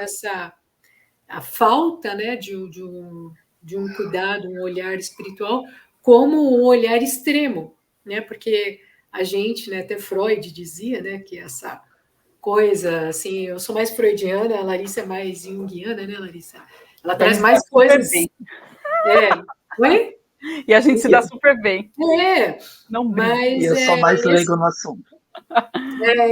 a falta, né, de um cuidado, um olhar espiritual, como um olhar extremo, né? Porque a gente, né, até Freud dizia, né, que essa coisa, assim, eu sou mais freudiana, a Larissa é mais junguiana, né, Larissa? Ela traz mais coisas. Bem. Oi? E a gente se dá super bem. Não mas e eu sou mais leigo no assunto.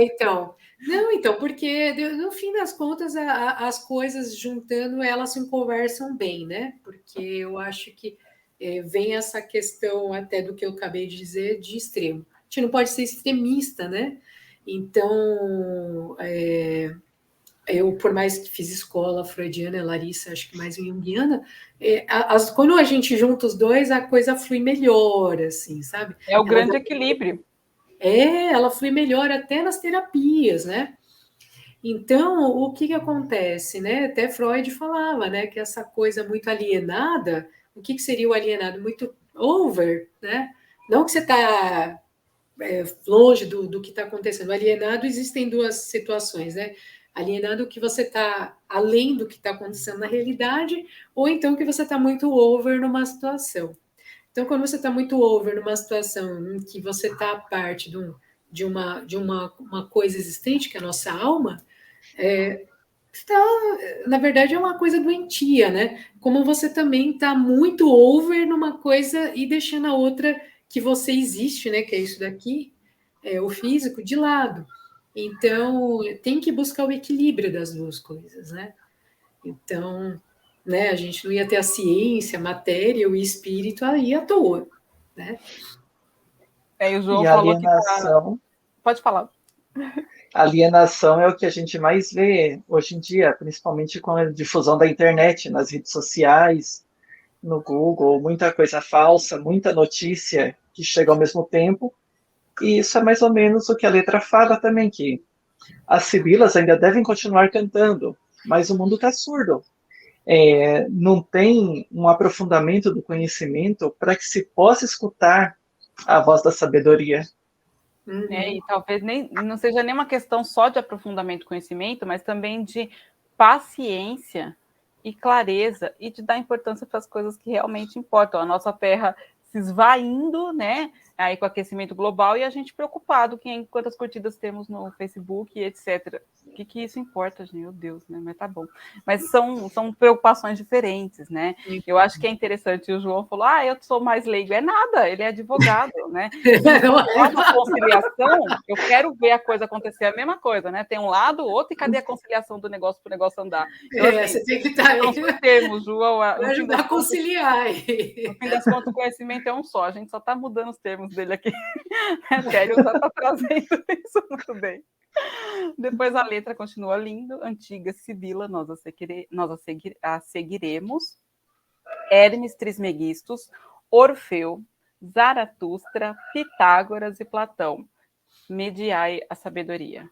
Então. Não, então, porque no fim das contas, as coisas juntando, elas se conversam bem, né? Porque eu acho que vem essa questão até do que eu acabei de dizer, de extremo. A gente não pode ser extremista, né? Então, eu, por mais que fiz escola freudiana, Larissa, acho que mais junguiana, quando a gente junta os dois, a coisa flui melhor, assim, sabe? É o grande equilíbrio. Ela flui melhor até nas terapias, né? Então, o que acontece, né? Até Freud falava, né, que essa coisa muito alienada, o que seria o alienado? Muito over, né? Não que você está longe do que está acontecendo. Alienado, existem duas situações, né? Alienado que você está além do que está acontecendo na realidade, ou então que você está muito over numa situação. Então, quando você está muito over numa situação em que você está a parte de uma coisa existente, que é a nossa alma, na verdade, é uma coisa doentia, né? Como você também está muito over numa coisa e deixando a outra que você existe, né? Que é isso daqui, o físico, de lado. Então, tem que buscar o equilíbrio das duas coisas, né? Então, né, a gente não ia ter a ciência, a matéria, o espírito aí à toa, né? E o João e falou alienação, que pode falar. Alienação é o que a gente mais vê hoje em dia, principalmente com a difusão da internet, nas redes sociais, no Google, muita coisa falsa, muita notícia que chega ao mesmo tempo. E isso é mais ou menos o que a letra fala também, que as sibilas ainda devem continuar cantando, mas o mundo está surdo. não tem um aprofundamento do conhecimento para que se possa escutar a voz da sabedoria. E talvez não seja nem uma questão só de aprofundamento do conhecimento, mas também de paciência e clareza e de dar importância para as coisas que realmente importam. A nossa Terra se esvaindo, né? Aí com o aquecimento global e a gente preocupado com quantas curtidas temos no Facebook e etc. O que isso importa, gente? Meu Deus, né? Mas tá bom. Mas são preocupações diferentes, né? Eu acho que é interessante. O João falou: eu sou mais leigo. É nada, ele é advogado, né? É uma conciliação. Eu quero ver a coisa acontecer, a mesma coisa, né? Tem um lado, outro, e cadê a conciliação do negócio para o negócio andar? Então, assim, você tem que estar aí. Não termos, João. Vai ajudar a conciliar. No fim das contas, o conhecimento é um só. A gente só está mudando os termos dele aqui. Sério, já está trazendo isso muito bem. Depois a letra continua lindo. Antiga Sibila, nós a seguiremos. Hermes Trismegistus, Orfeu, Zaratustra, Pitágoras e Platão. Mediai a sabedoria.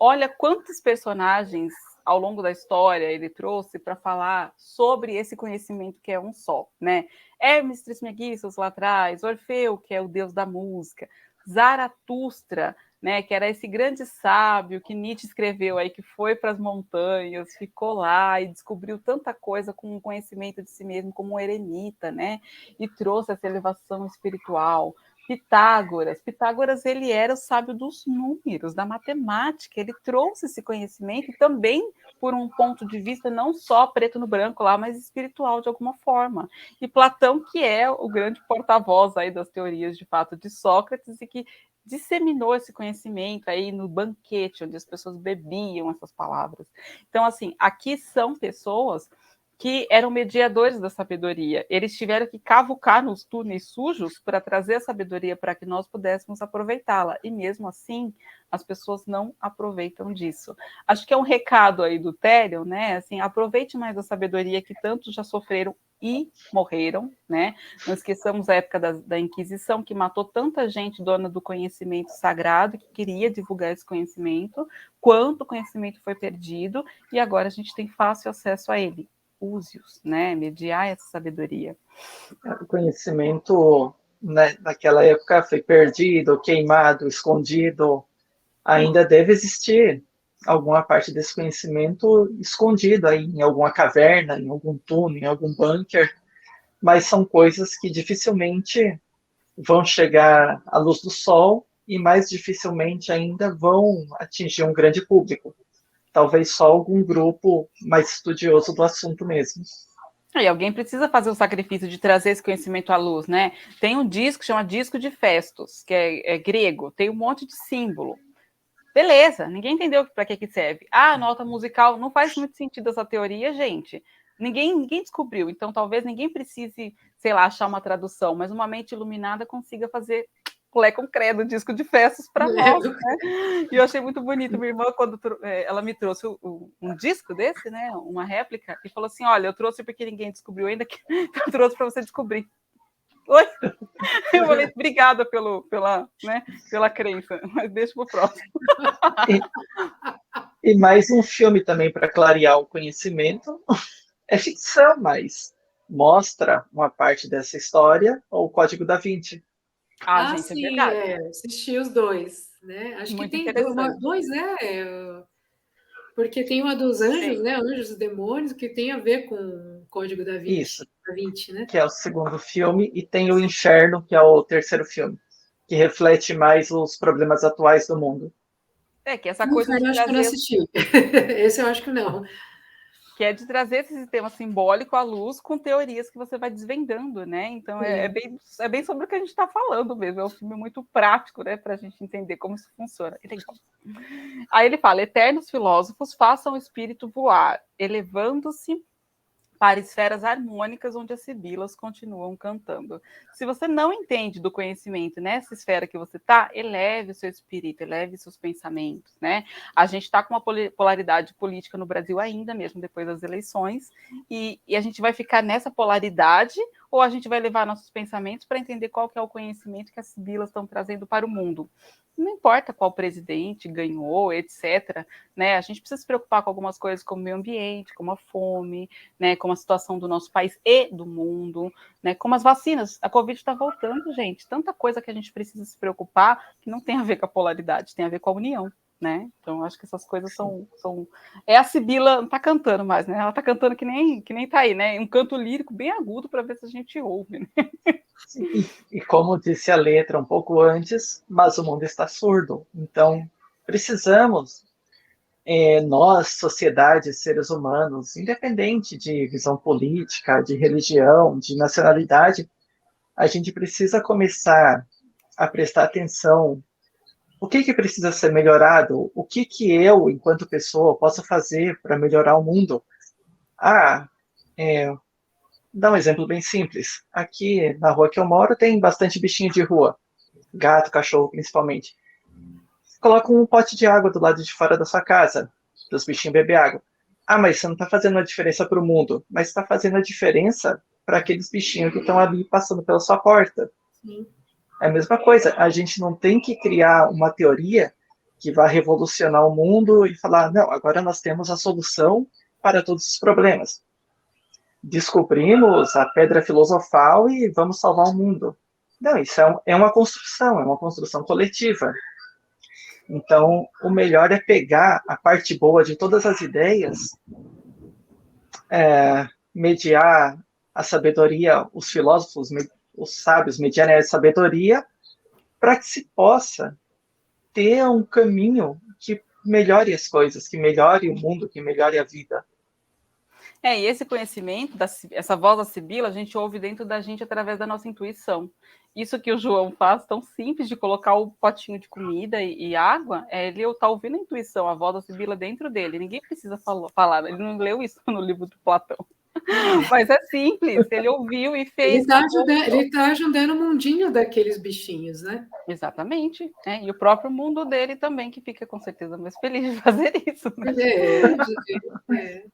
Olha quantos personagens ao longo da história ele trouxe para falar sobre esse conhecimento que é um só, né? Hermes Trismegistus lá atrás, Orfeu, que é o deus da música, Zaratustra, né, que era esse grande sábio que Nietzsche escreveu aí, que foi para as montanhas, ficou lá e descobriu tanta coisa com o conhecimento de si mesmo como um eremita, né? E trouxe essa elevação espiritual. Pitágoras, ele era o sábio dos números, da matemática, ele trouxe esse conhecimento também por um ponto de vista não só preto no branco lá, mas espiritual de alguma forma. E Platão, que é o grande porta-voz aí das teorias de fato de Sócrates e que disseminou esse conhecimento aí no banquete, onde as pessoas bebiam essas palavras. Então, assim, aqui são pessoas que eram mediadores da sabedoria. Eles tiveram que cavucar nos túneis sujos para trazer a sabedoria para que nós pudéssemos aproveitá-la. E mesmo assim, as pessoas não aproveitam disso. Acho que é um recado aí do Therion, né? Assim, aproveite mais a sabedoria que tantos já sofreram e morreram, né? Não esqueçamos a época da Inquisição, que matou tanta gente dona do conhecimento sagrado, que queria divulgar esse conhecimento, quanto o conhecimento foi perdido, e agora a gente tem fácil acesso a ele. Use-os, né? Mediar essa sabedoria. O conhecimento, né, naquela época foi perdido, queimado, escondido. Ainda deve existir alguma parte desse conhecimento escondido aí em alguma caverna, em algum túnel, em algum bunker, mas são coisas que dificilmente vão chegar à luz do sol e mais dificilmente ainda vão atingir um grande público. Talvez só algum grupo mais estudioso do assunto mesmo. E alguém precisa fazer o sacrifício de trazer esse conhecimento à luz, né? Tem um disco que chama Disco de Festos, que é grego, tem um monte de símbolo. Beleza, ninguém entendeu para que serve. Nota musical, não faz muito sentido essa teoria, gente. Ninguém descobriu, então talvez ninguém precise, sei lá, achar uma tradução, mas uma mente iluminada consiga fazer Lé com credo, disco de festas para nós, né? E eu achei muito bonito, minha irmã, quando ela me trouxe um disco desse, né? Uma réplica, e falou assim: olha, eu trouxe porque ninguém descobriu ainda, que eu trouxe para você descobrir. Oi? Eu falei, obrigada pela crença, mas deixa para o próximo. E mais um filme também para clarear o conhecimento. É ficção, mas mostra uma parte dessa história, o Código da Vinci. Gente, sim, é verdade. Assisti os dois, né? Acho muito que tem dois, né? Porque tem uma dos anjos, Sim. né? Anjos e Demônios, que tem a ver com o Código da Vinci. Isso, da Vinci, né? que é o segundo filme, e tem o Inferno, que é o terceiro filme, que reflete mais os problemas atuais do mundo. Que essa coisa de acho que eu não trazer, assisti. Esse eu acho que não. que é de trazer esse sistema simbólico à luz com teorias que você vai desvendando, né? Então é bem sobre o que a gente está falando mesmo. É um filme muito prático, né, para a gente entender como isso funciona. Aí ele fala: eternos filósofos façam o espírito voar, elevando-se para esferas harmônicas onde as sibilas continuam cantando. Se você não entende do conhecimento nessa esfera que você está, eleve o seu espírito, eleve seus pensamentos, né? A gente está com uma polaridade política no Brasil ainda, mesmo depois das eleições, e a gente vai ficar nessa polaridade ou a gente vai levar nossos pensamentos para entender qual que é o conhecimento que as sibilas estão trazendo para o mundo. Não importa qual presidente ganhou, etc., né? A gente precisa se preocupar com algumas coisas como o meio ambiente, como a fome, né? Como a situação do nosso país e do mundo, né? Como as vacinas. A Covid está voltando, gente. Tanta coisa que a gente precisa se preocupar que não tem a ver com a polaridade, tem a ver com a união, né? Então, acho que essas coisas são... É a Sibila, não está cantando mais, né? Ela está cantando que nem tá aí, né? Um canto lírico bem agudo para ver se a gente ouve, né? E como disse a letra um pouco antes, mas o mundo está surdo. Então, precisamos, nós, sociedade, seres humanos, independente de visão política, de religião, de nacionalidade, a gente precisa começar a prestar atenção. O que precisa ser melhorado? O que eu, enquanto pessoa, posso fazer para melhorar o mundo? Dá um exemplo bem simples. Aqui na rua que eu moro tem bastante bichinho de rua, gato, cachorro principalmente. Coloca um pote de água do lado de fora da sua casa, para os bichinhos beber água. Mas você não está fazendo a diferença para o mundo, mas está fazendo a diferença para aqueles bichinhos que estão ali passando pela sua porta. Sim. É a mesma coisa, a gente não tem que criar uma teoria que vai revolucionar o mundo e falar, não, agora nós temos a solução para todos os problemas. Descobrimos a pedra filosofal e vamos salvar o mundo. Não, isso é uma construção coletiva. Então, o melhor é pegar a parte boa de todas as ideias, mediar a sabedoria, os filósofos, os sábios mediarem a sabedoria, para que se possa ter um caminho que melhore as coisas, que melhore o mundo, que melhore a vida. E esse conhecimento, essa voz da Sibila, a gente ouve dentro da gente através da nossa intuição. Isso que o João faz, tão simples de colocar o potinho de comida e água, ele está ouvindo a intuição, a voz da Sibila dentro dele. Ninguém precisa falar, ele não leu isso no livro do Platão. Mas é simples, ele ouviu e fez. Ele está ajudando o mundinho daqueles bichinhos, né? Exatamente. E o próprio mundo dele também, que fica com certeza mais feliz de fazer isso. Né?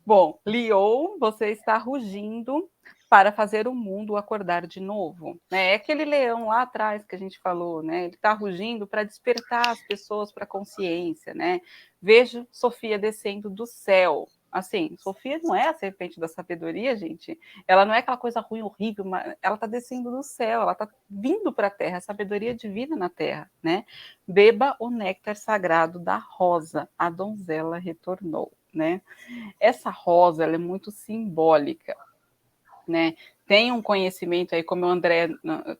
Bom, Leo, você está rugindo para fazer o mundo acordar de novo. É aquele leão lá atrás que a gente falou, né? Ele está rugindo para despertar as pessoas para a consciência, né? Vejo Sofia descendo do céu. Assim, Sofia não é a serpente da sabedoria, gente. Ela não é aquela coisa ruim, horrível, mas ela está descendo do céu, ela está vindo para a terra, a sabedoria divina na terra, né? Beba o néctar sagrado da rosa, a donzela retornou, né? Essa rosa, ela é muito simbólica, né? Tem um conhecimento aí, como o André,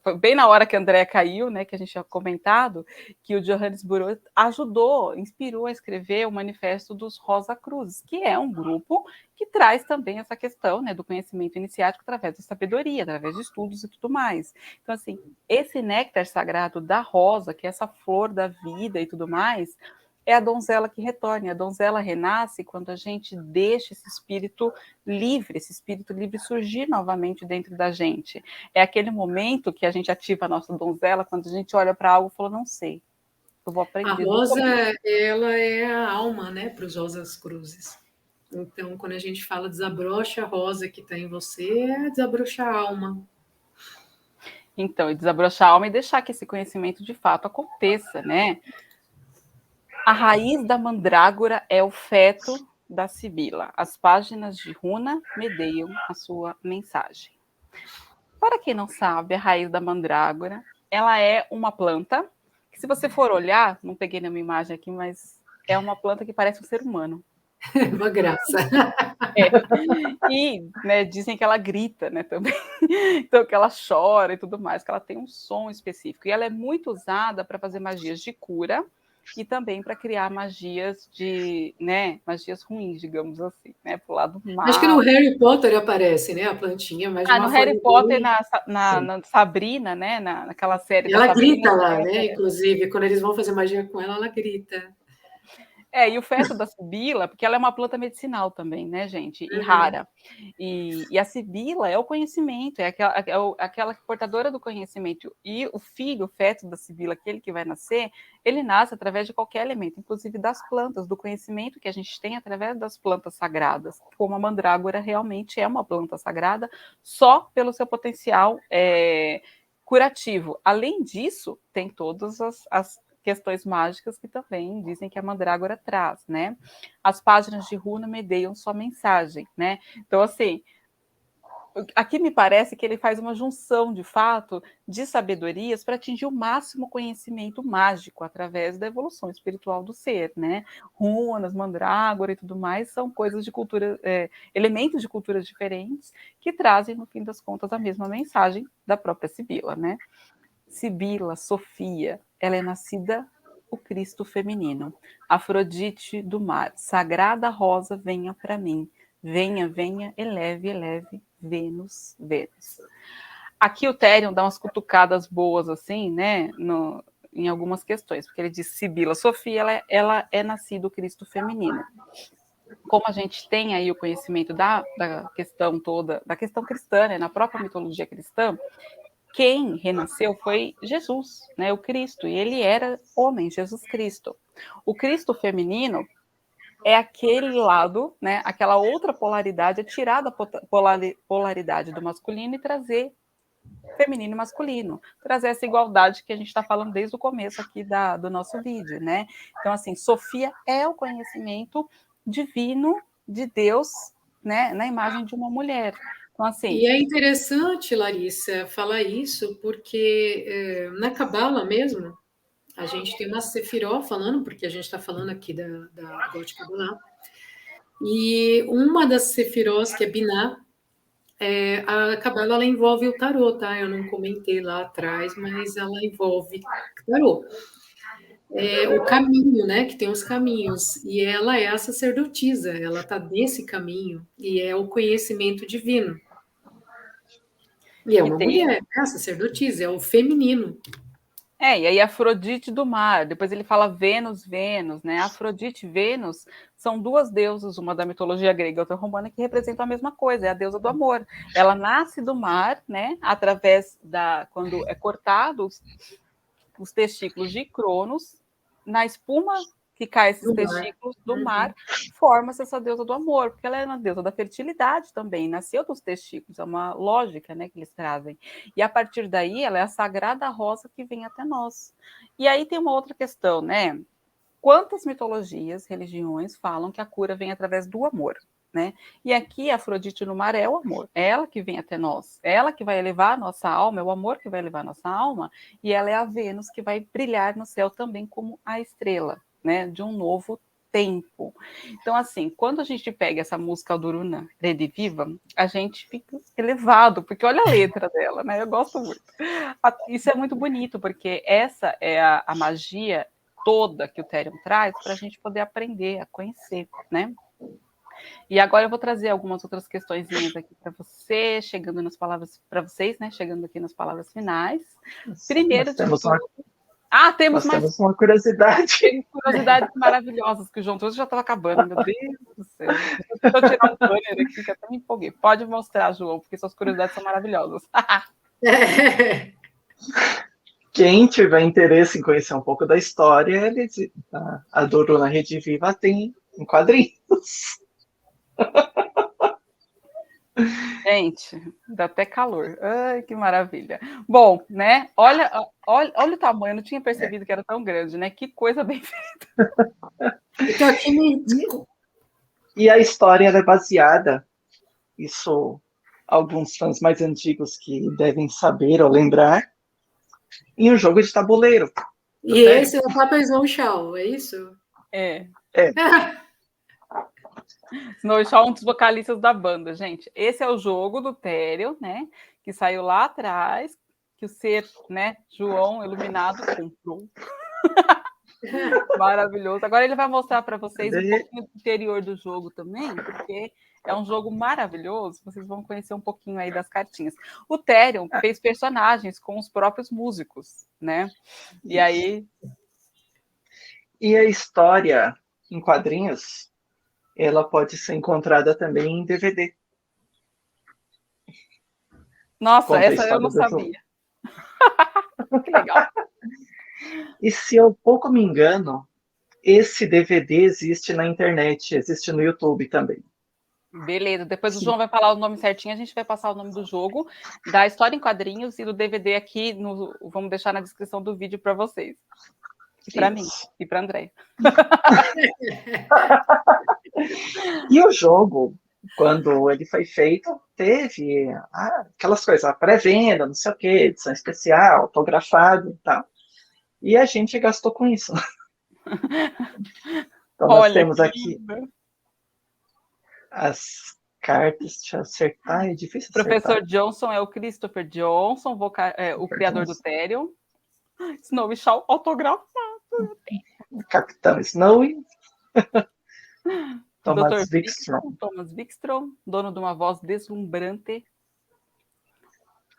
foi bem na hora que a André caiu, né, que a gente tinha comentado, que o Johannes Burroughs inspirou a escrever o Manifesto dos Rosa Cruzes, que é um grupo que traz também essa questão, né, do conhecimento iniciático através da sabedoria, através de estudos e tudo mais. Então, assim, esse néctar sagrado da rosa, que é essa flor da vida e tudo mais, é a donzela que retorna. A donzela renasce quando a gente deixa esse espírito livre surgir novamente dentro da gente. É aquele momento que a gente ativa a nossa donzela quando a gente olha para algo e fala, não sei, eu vou aprender. A rosa, ela é a alma, né, para os Rosas Cruzes. Então, quando a gente fala desabrocha a rosa que está em você, é desabrochar a alma. Então, desabrochar a alma e deixar que esse conhecimento de fato aconteça, né? A raiz da mandrágora é o feto da Sibila. As páginas de runa medeiam a sua mensagem. Para quem não sabe, a raiz da mandrágora, ela é uma planta que, se você for olhar, não peguei nenhuma imagem aqui, mas é uma planta que parece um ser humano. Uma graça. E, né, dizem que ela grita, né, também. Então, que ela chora e tudo mais, que ela tem um som específico. E ela é muito usada para fazer magias de cura, e também para criar magias magias ruins, digamos assim, né, pro lado mal. Acho que no Harry Potter aparece, né, a plantinha, mas no Harry Potter, na Sabrina, né, naquela série. E ela grita lá, né, inclusive, quando eles vão fazer magia com ela grita. E o feto da sibila, porque ela é uma planta medicinal também, né, gente? E rara. E a sibila é o conhecimento, é aquela portadora do conhecimento. E o filho, o feto da sibila, aquele que vai nascer, ele nasce através de qualquer elemento, inclusive das plantas, do conhecimento que a gente tem através das plantas sagradas. Como a mandrágora realmente é uma planta sagrada, só pelo seu potencial curativo. Além disso, tem todas as questões mágicas que também dizem que a mandrágora traz, né? As páginas de runa medeiam sua mensagem, né? Então, assim, aqui me parece que ele faz uma junção, de fato, de sabedorias para atingir o máximo conhecimento mágico através da evolução espiritual do ser, né? Runas, mandrágora e tudo mais são coisas de cultura, elementos de culturas diferentes que trazem, no fim das contas, a mesma mensagem da própria Sibila, né? Sibila, Sofia, ela é nascida o Cristo feminino. Afrodite do mar, sagrada rosa, venha para mim. Venha, venha, eleve, eleve, Vênus, Vênus. Aqui o Therion dá umas cutucadas boas, assim, né, em algumas questões, porque ele diz Sibila, Sofia, ela é nascido o Cristo feminino. Como a gente tem aí o conhecimento da questão toda, da questão cristã, né, na própria mitologia cristã, quem renasceu foi Jesus, né, o Cristo, e ele era homem, Jesus Cristo. O Cristo feminino é aquele lado, né, aquela outra polaridade, é tirar da polaridade do masculino e trazer feminino e masculino, trazer essa igualdade que a gente está falando desde o começo aqui do nosso vídeo, né? Então, assim, Sofia é o conhecimento divino de Deus, né, na imagem de uma mulher. Então, assim, E é interessante, Larissa, falar isso, porque na Cabala mesmo, a gente tem uma Sefiró falando, porque a gente está falando aqui da Gótica Cabala, e uma das Sefirós, que é Binah, a Cabala ela envolve o tarô, tá? Eu não comentei lá atrás, mas ela envolve tarô. O caminho, né? Que tem os caminhos. E ela é a sacerdotisa, ela está nesse caminho, e é o conhecimento divino. E é uma mulher, é a sacerdotisa, é o feminino. e aí Afrodite do mar, depois ele fala Vênus, Vênus, né? Afrodite e Vênus são duas deusas, uma da mitologia grega e outra romana, que representam a mesma coisa, é a deusa do amor. Ela nasce do mar, né? Através quando é cortado os testículos de Cronos, na espuma que cai esses testículos do mar, forma-se essa deusa do amor, porque ela é uma deusa da fertilidade também, nasceu dos testículos, é uma lógica, né, que eles trazem. E a partir daí, ela é a sagrada rosa que vem até nós. E aí tem uma outra questão, né? Quantas mitologias, religiões falam que a cura vem através do amor, né? E aqui Afrodite no mar é o amor, é ela que vem até nós, é ela que vai elevar a nossa alma, é o amor que vai elevar a nossa alma, e ela é a Vênus que vai brilhar no céu também como a estrela, né, de um novo tempo. Então, assim, quando a gente pega essa música Alduruna Rediviva, a gente fica elevado, porque olha a letra dela, né? Eu gosto muito. Isso é muito bonito, porque essa é a magia toda que o Therion traz para a gente poder aprender a conhecer, né? E agora eu vou trazer algumas outras questõezinhas aqui para você, chegando nas palavras para vocês, né? Chegando aqui nas palavras finais. Primeiro, temos temos mais. Temos uma curiosidade. Tem curiosidades maravilhosas que o João trouxe, já estava acabando, meu Deus do céu. Deixa eu tirar o banner aqui, que eu até me empolguei. Pode mostrar, João, porque suas curiosidades são maravilhosas. Quem tiver interesse em conhecer um pouco da história, a Doruna Rediviva tem em quadrinhos. Gente, dá até calor. Ai, que maravilha. Bom, né? Olha o tamanho, eu não tinha percebido que era tão grande, né? Que coisa bem feita. Então, aqui E a história é baseada, isso alguns fãs mais antigos que devem saber ou lembrar, em um jogo de tabuleiro. E esse é o Papa Snow Shaw, é isso? É. Snow Shaw é um dos vocalistas da banda, gente. Esse é o jogo do Therion, né? Que saiu lá atrás, que o ser, né, João Iluminado comprou. Maravilhoso. Agora ele vai mostrar para vocês um pouquinho do interior do jogo também, porque é um jogo maravilhoso. Vocês vão conhecer um pouquinho aí das cartinhas. O Therion fez personagens com os próprios músicos, né? E aí... E a história em quadrinhos, ela pode ser encontrada também em DVD. Nossa, Conta a essa eu história não do jogo. sabia. Que legal. E se eu pouco me engano, esse DVD existe na internet, existe no YouTube também. Beleza, depois o Sim. João vai falar o nome certinho, a gente vai passar o nome do jogo, da história em quadrinhos e do DVD aqui, vamos deixar na descrição do vídeo para vocês. E para mim, Isso. e para André. E o jogo, quando ele foi feito, teve aquelas coisas, a pré-venda, não sei o quê, edição especial, autografado e tal. E a gente gastou com isso. Então nós Olha, temos que aqui lindo. as cartas, deixa eu acertar, é difícil O professor acertar. Johnson é o Christopher Johnson, o criador do Therion. Snow e Shaw autografado. Capitão Snowy, Thomas Dr. Wickstrom, Thomas Wickstrom, dono de uma voz deslumbrante.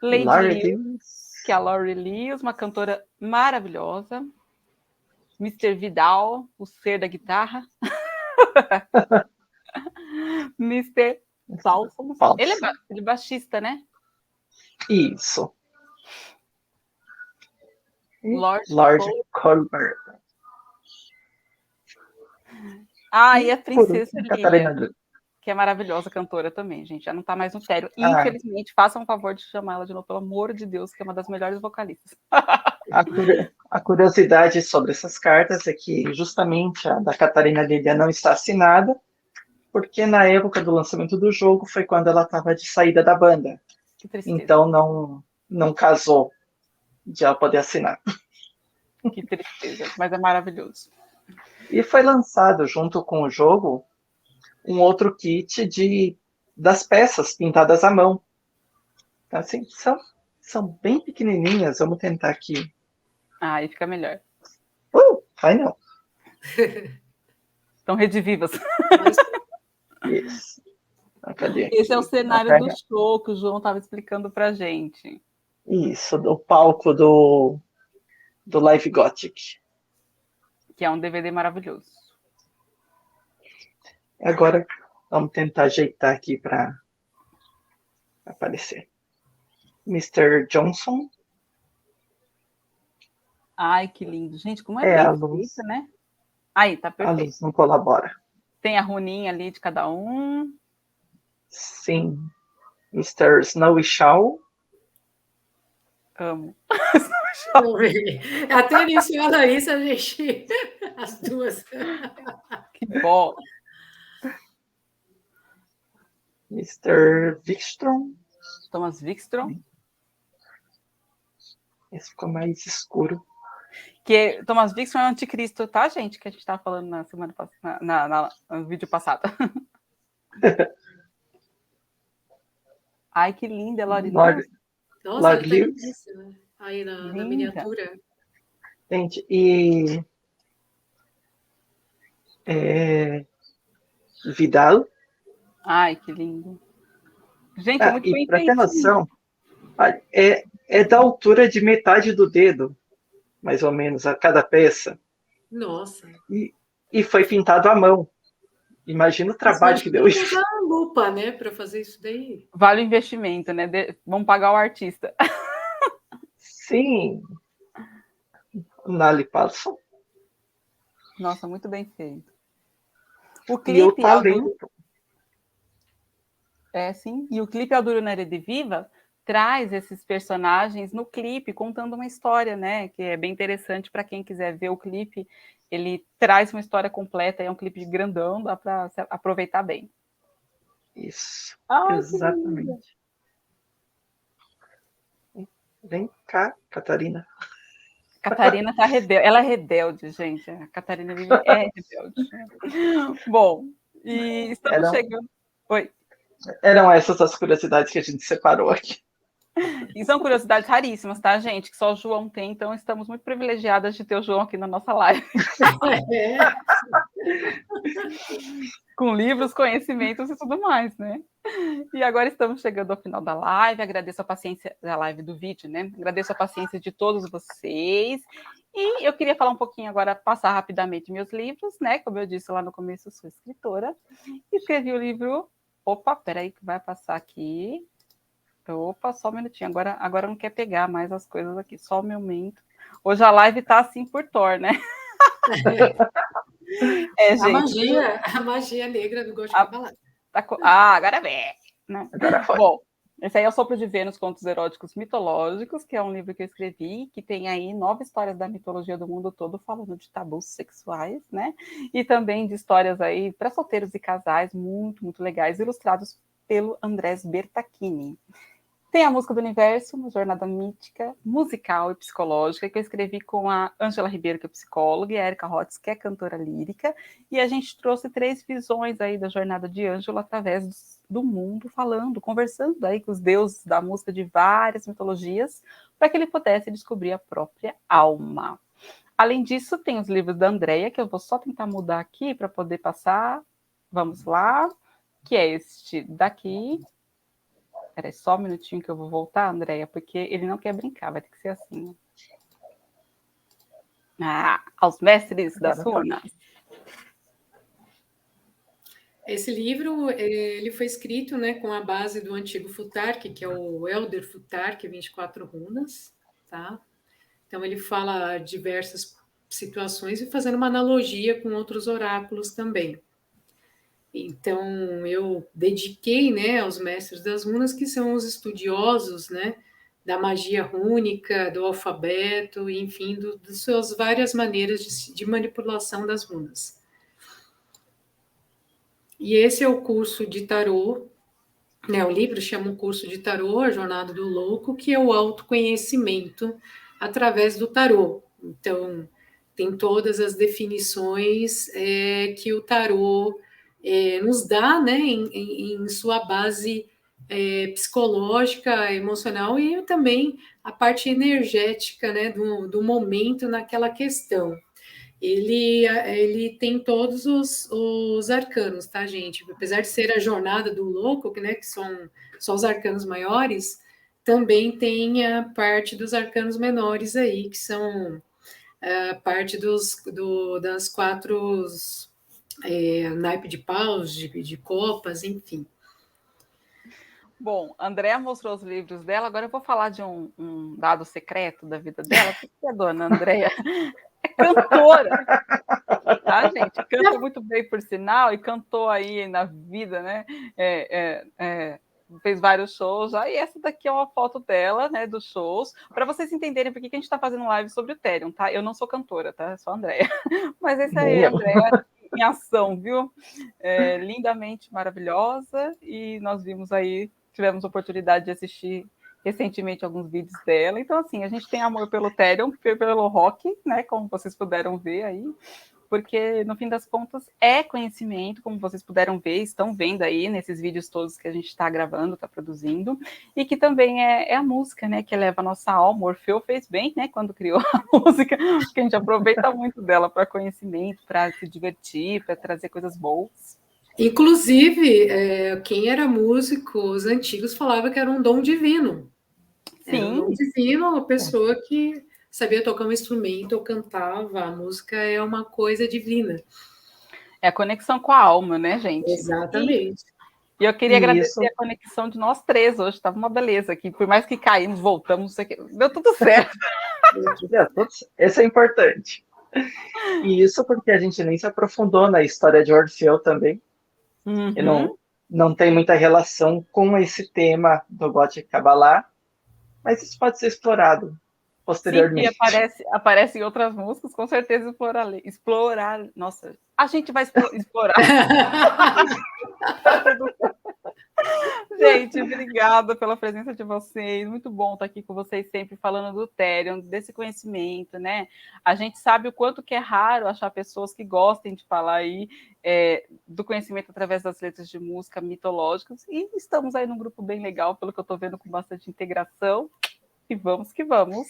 Lady Laurie Lewis, Lewis, que é a Laurie Lewis, uma cantora maravilhosa. Mr. Vidal, o ser da guitarra. Mr. Paulson. Ele é baixista, né? isso. Lord Colbert. E a Princesa Catarina Lilia, que é maravilhosa cantora também, gente. Já não tá mais no Therion. Ah. Infelizmente, façam um favor de chamar ela de novo, pelo amor de Deus, que é uma das melhores vocalistas. A curiosidade sobre essas cartas é que justamente a da Catarina Lilia não está assinada, porque na época do lançamento do jogo foi quando ela estava de saída da banda. Que tristeza. Então não casou de ela poder assinar. Que tristeza, mas é maravilhoso. E foi lançado junto com o jogo um outro kit das peças pintadas à mão. Então, assim, são bem pequenininhas. Vamos tentar aqui. Aí fica melhor. Vai não. Estão redivivas. Isso. Cadê? Esse é o cenário do show que o João estava explicando pra gente. Isso, do palco do Live Gothic. Que é um DVD maravilhoso. Agora vamos tentar ajeitar aqui para aparecer. Mr. Johnson. Ai, que lindo. Gente, como é a bem luz. feita, né? Aí, tá A perfeito. luz não colabora. Tem a runinha ali de cada um. Sim. Mr. Snowy Shaw. Amo. Até iniciando isso, a gente. As duas. Que bom. Mr. Wickstrom. Thomas Wickstrom. Esse ficou mais escuro. Que Thomas Wickstrom é o anticristo, tá, gente? Que a gente estava falando na semana passada, no vídeo passado. Ai, que linda, Laurie Lewis. Nossa, ela tá lindíssima. Aí na miniatura. Gente, e Vidal. Ai, que lindo. Gente, é muito bem para ter feito. noção, é da altura de metade do dedo, mais ou menos, a cada peça. Nossa. E foi pintado à mão. Imagina o trabalho que deu isso. Usar a lupa, né, para fazer isso daí. Vale o investimento, né? Vamos pagar o artista. Sim. Nali Paulson. Nossa, muito bem feito. O E o clipe talento. sim. E o clipe Alduro na Rediviva traz esses personagens no clipe, contando uma história, né? Que é bem interessante para quem quiser ver o clipe. Ele traz uma história completa, é um clipe grandão, dá para aproveitar bem. Isso. Ai, exatamente. Vem cá, Catarina. Catarina tá rebelde. Ela é rebelde, gente. A Catarina é rebelde. Bom, e estamos chegando. Oi. Eram essas as curiosidades que a gente separou aqui. E são curiosidades raríssimas, tá, gente? Que só o João tem, então estamos muito privilegiadas de ter o João aqui na nossa live. com livros, conhecimentos e tudo mais, né? E agora estamos chegando ao final da live. Agradeço a paciência da live do vídeo, né? Agradeço a paciência de todos vocês. E eu queria falar um pouquinho agora, passar rapidamente meus livros, né? Como eu disse lá no começo, eu sou escritora. Escrevi o livro. Opa, peraí, que vai passar aqui. Opa, só um minutinho. Agora não quer pegar mais as coisas aqui, só um momento. Hoje a live tá assim por Thor, né? Gente. A magia negra do Gótico Cabalá. Agora vem. Né? Agora foi. Bom, esse aí é o Sopro de Vênus, Contos Eróticos Mitológicos, que é um livro que eu escrevi, que tem aí 9 histórias da mitologia do mundo todo, falando de tabus sexuais, né? E também de histórias aí para solteiros e casais, muito, muito legais, ilustrados pelo Andrés Bertacchini. Tem a Música do Universo, uma jornada mítica, musical e psicológica, que eu escrevi com a Ângela Ribeiro, que é psicóloga, e a Erika Hotz, que é cantora lírica, e a gente trouxe 3 visões aí da jornada de Ângela através do mundo, falando, conversando aí com os deuses da música de várias mitologias, para que ele pudesse descobrir a própria alma. Além disso, tem os livros da Andrea, que eu vou só tentar mudar aqui para poder passar. Vamos lá, que é este daqui. Peraí, só um minutinho que eu vou voltar, Andréia, porque ele não quer brincar, vai ter que ser assim. Aos mestres das runas. Esse livro, ele foi escrito, né, com a base do antigo Futark, que é o Elder Futark, 24 runas, tá? Então, ele fala diversas situações e fazendo uma analogia com outros oráculos também. Então, eu dediquei, né, aos mestres das runas, que são os estudiosos, né, da magia rúnica, do alfabeto, enfim, das suas várias maneiras de manipulação das runas. E esse é o curso de tarô, né, o livro chama o curso de tarô, A Jornada do Louco, que é o autoconhecimento através do tarô. Então, tem todas as definições que o tarô nos dá, né, em sua base psicológica, emocional e também a parte energética, né, do momento naquela questão. Ele tem todos os arcanos, tá, gente? Apesar de ser a jornada do louco, né, que são só os arcanos maiores, também tem a parte dos arcanos menores aí, que são a parte das 4 naipe de paus, de copas, enfim. Bom, a Andréa mostrou os livros dela, agora eu vou falar de um dado secreto da vida dela, porque a dona Andréa é cantora, tá, gente? Canta muito bem, por sinal, e cantou aí na vida, né? Fez vários shows já, e essa daqui é uma foto dela, né, dos shows, para vocês entenderem por que a gente está fazendo live sobre o Therion, tá? Eu não sou cantora, tá? É só a Andréa. Mas esse aí é a Andréa em ação, viu? Lindamente maravilhosa, e nós vimos aí, tivemos oportunidade de assistir recentemente alguns vídeos dela. Então, assim, a gente tem amor pelo Therion, pelo rock, né? Como vocês puderam ver aí, porque no fim das contas é conhecimento, como vocês puderam ver, estão vendo aí nesses vídeos todos que a gente está gravando, está produzindo, e que também é a música, né? Que eleva a nossa alma. O Orfeu fez bem, né? Quando criou a música, porque a gente aproveita muito dela para conhecimento, para se divertir, para trazer coisas boas. Inclusive, quem era músico, os antigos falavam que era um dom divino. Sim. Era um dom divino, uma pessoa que sabia tocar um instrumento ou cantava. A música é uma coisa divina. É a conexão com a alma, né, gente? Exatamente. E eu queria agradecer a conexão de nós 3 hoje. Estava uma beleza aqui. Por mais que caímos, voltamos, não sei o que. Deu tudo certo. Esse é importante. E isso porque a gente nem se aprofundou na história de Orfeu também. Uhum. E não tem muita relação com esse tema do Gótico Cabalá, mas isso pode ser explorado posteriormente. Sim, aparece em outras músicas, com certeza explorar. Nossa, a gente vai explorar. Gente, obrigada pela presença de vocês. Muito bom estar aqui com vocês sempre falando do Therion, desse conhecimento, né? A gente sabe o quanto que é raro achar pessoas que gostem de falar aí do conhecimento através das letras de música mitológicas, e estamos aí num grupo bem legal, pelo que eu estou vendo, com bastante integração. E vamos que vamos.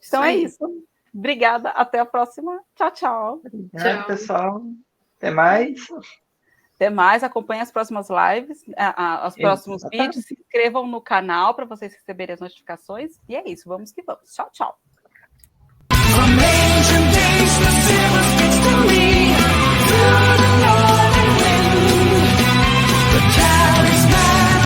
Então é isso. Obrigada. Até a próxima. Tchau, tchau. Obrigado, pessoal. Até mais. Até mais, acompanhem as próximas lives, os próximos vídeos, se inscrevam no canal para vocês receberem as notificações. E é isso, vamos que vamos. Tchau, tchau.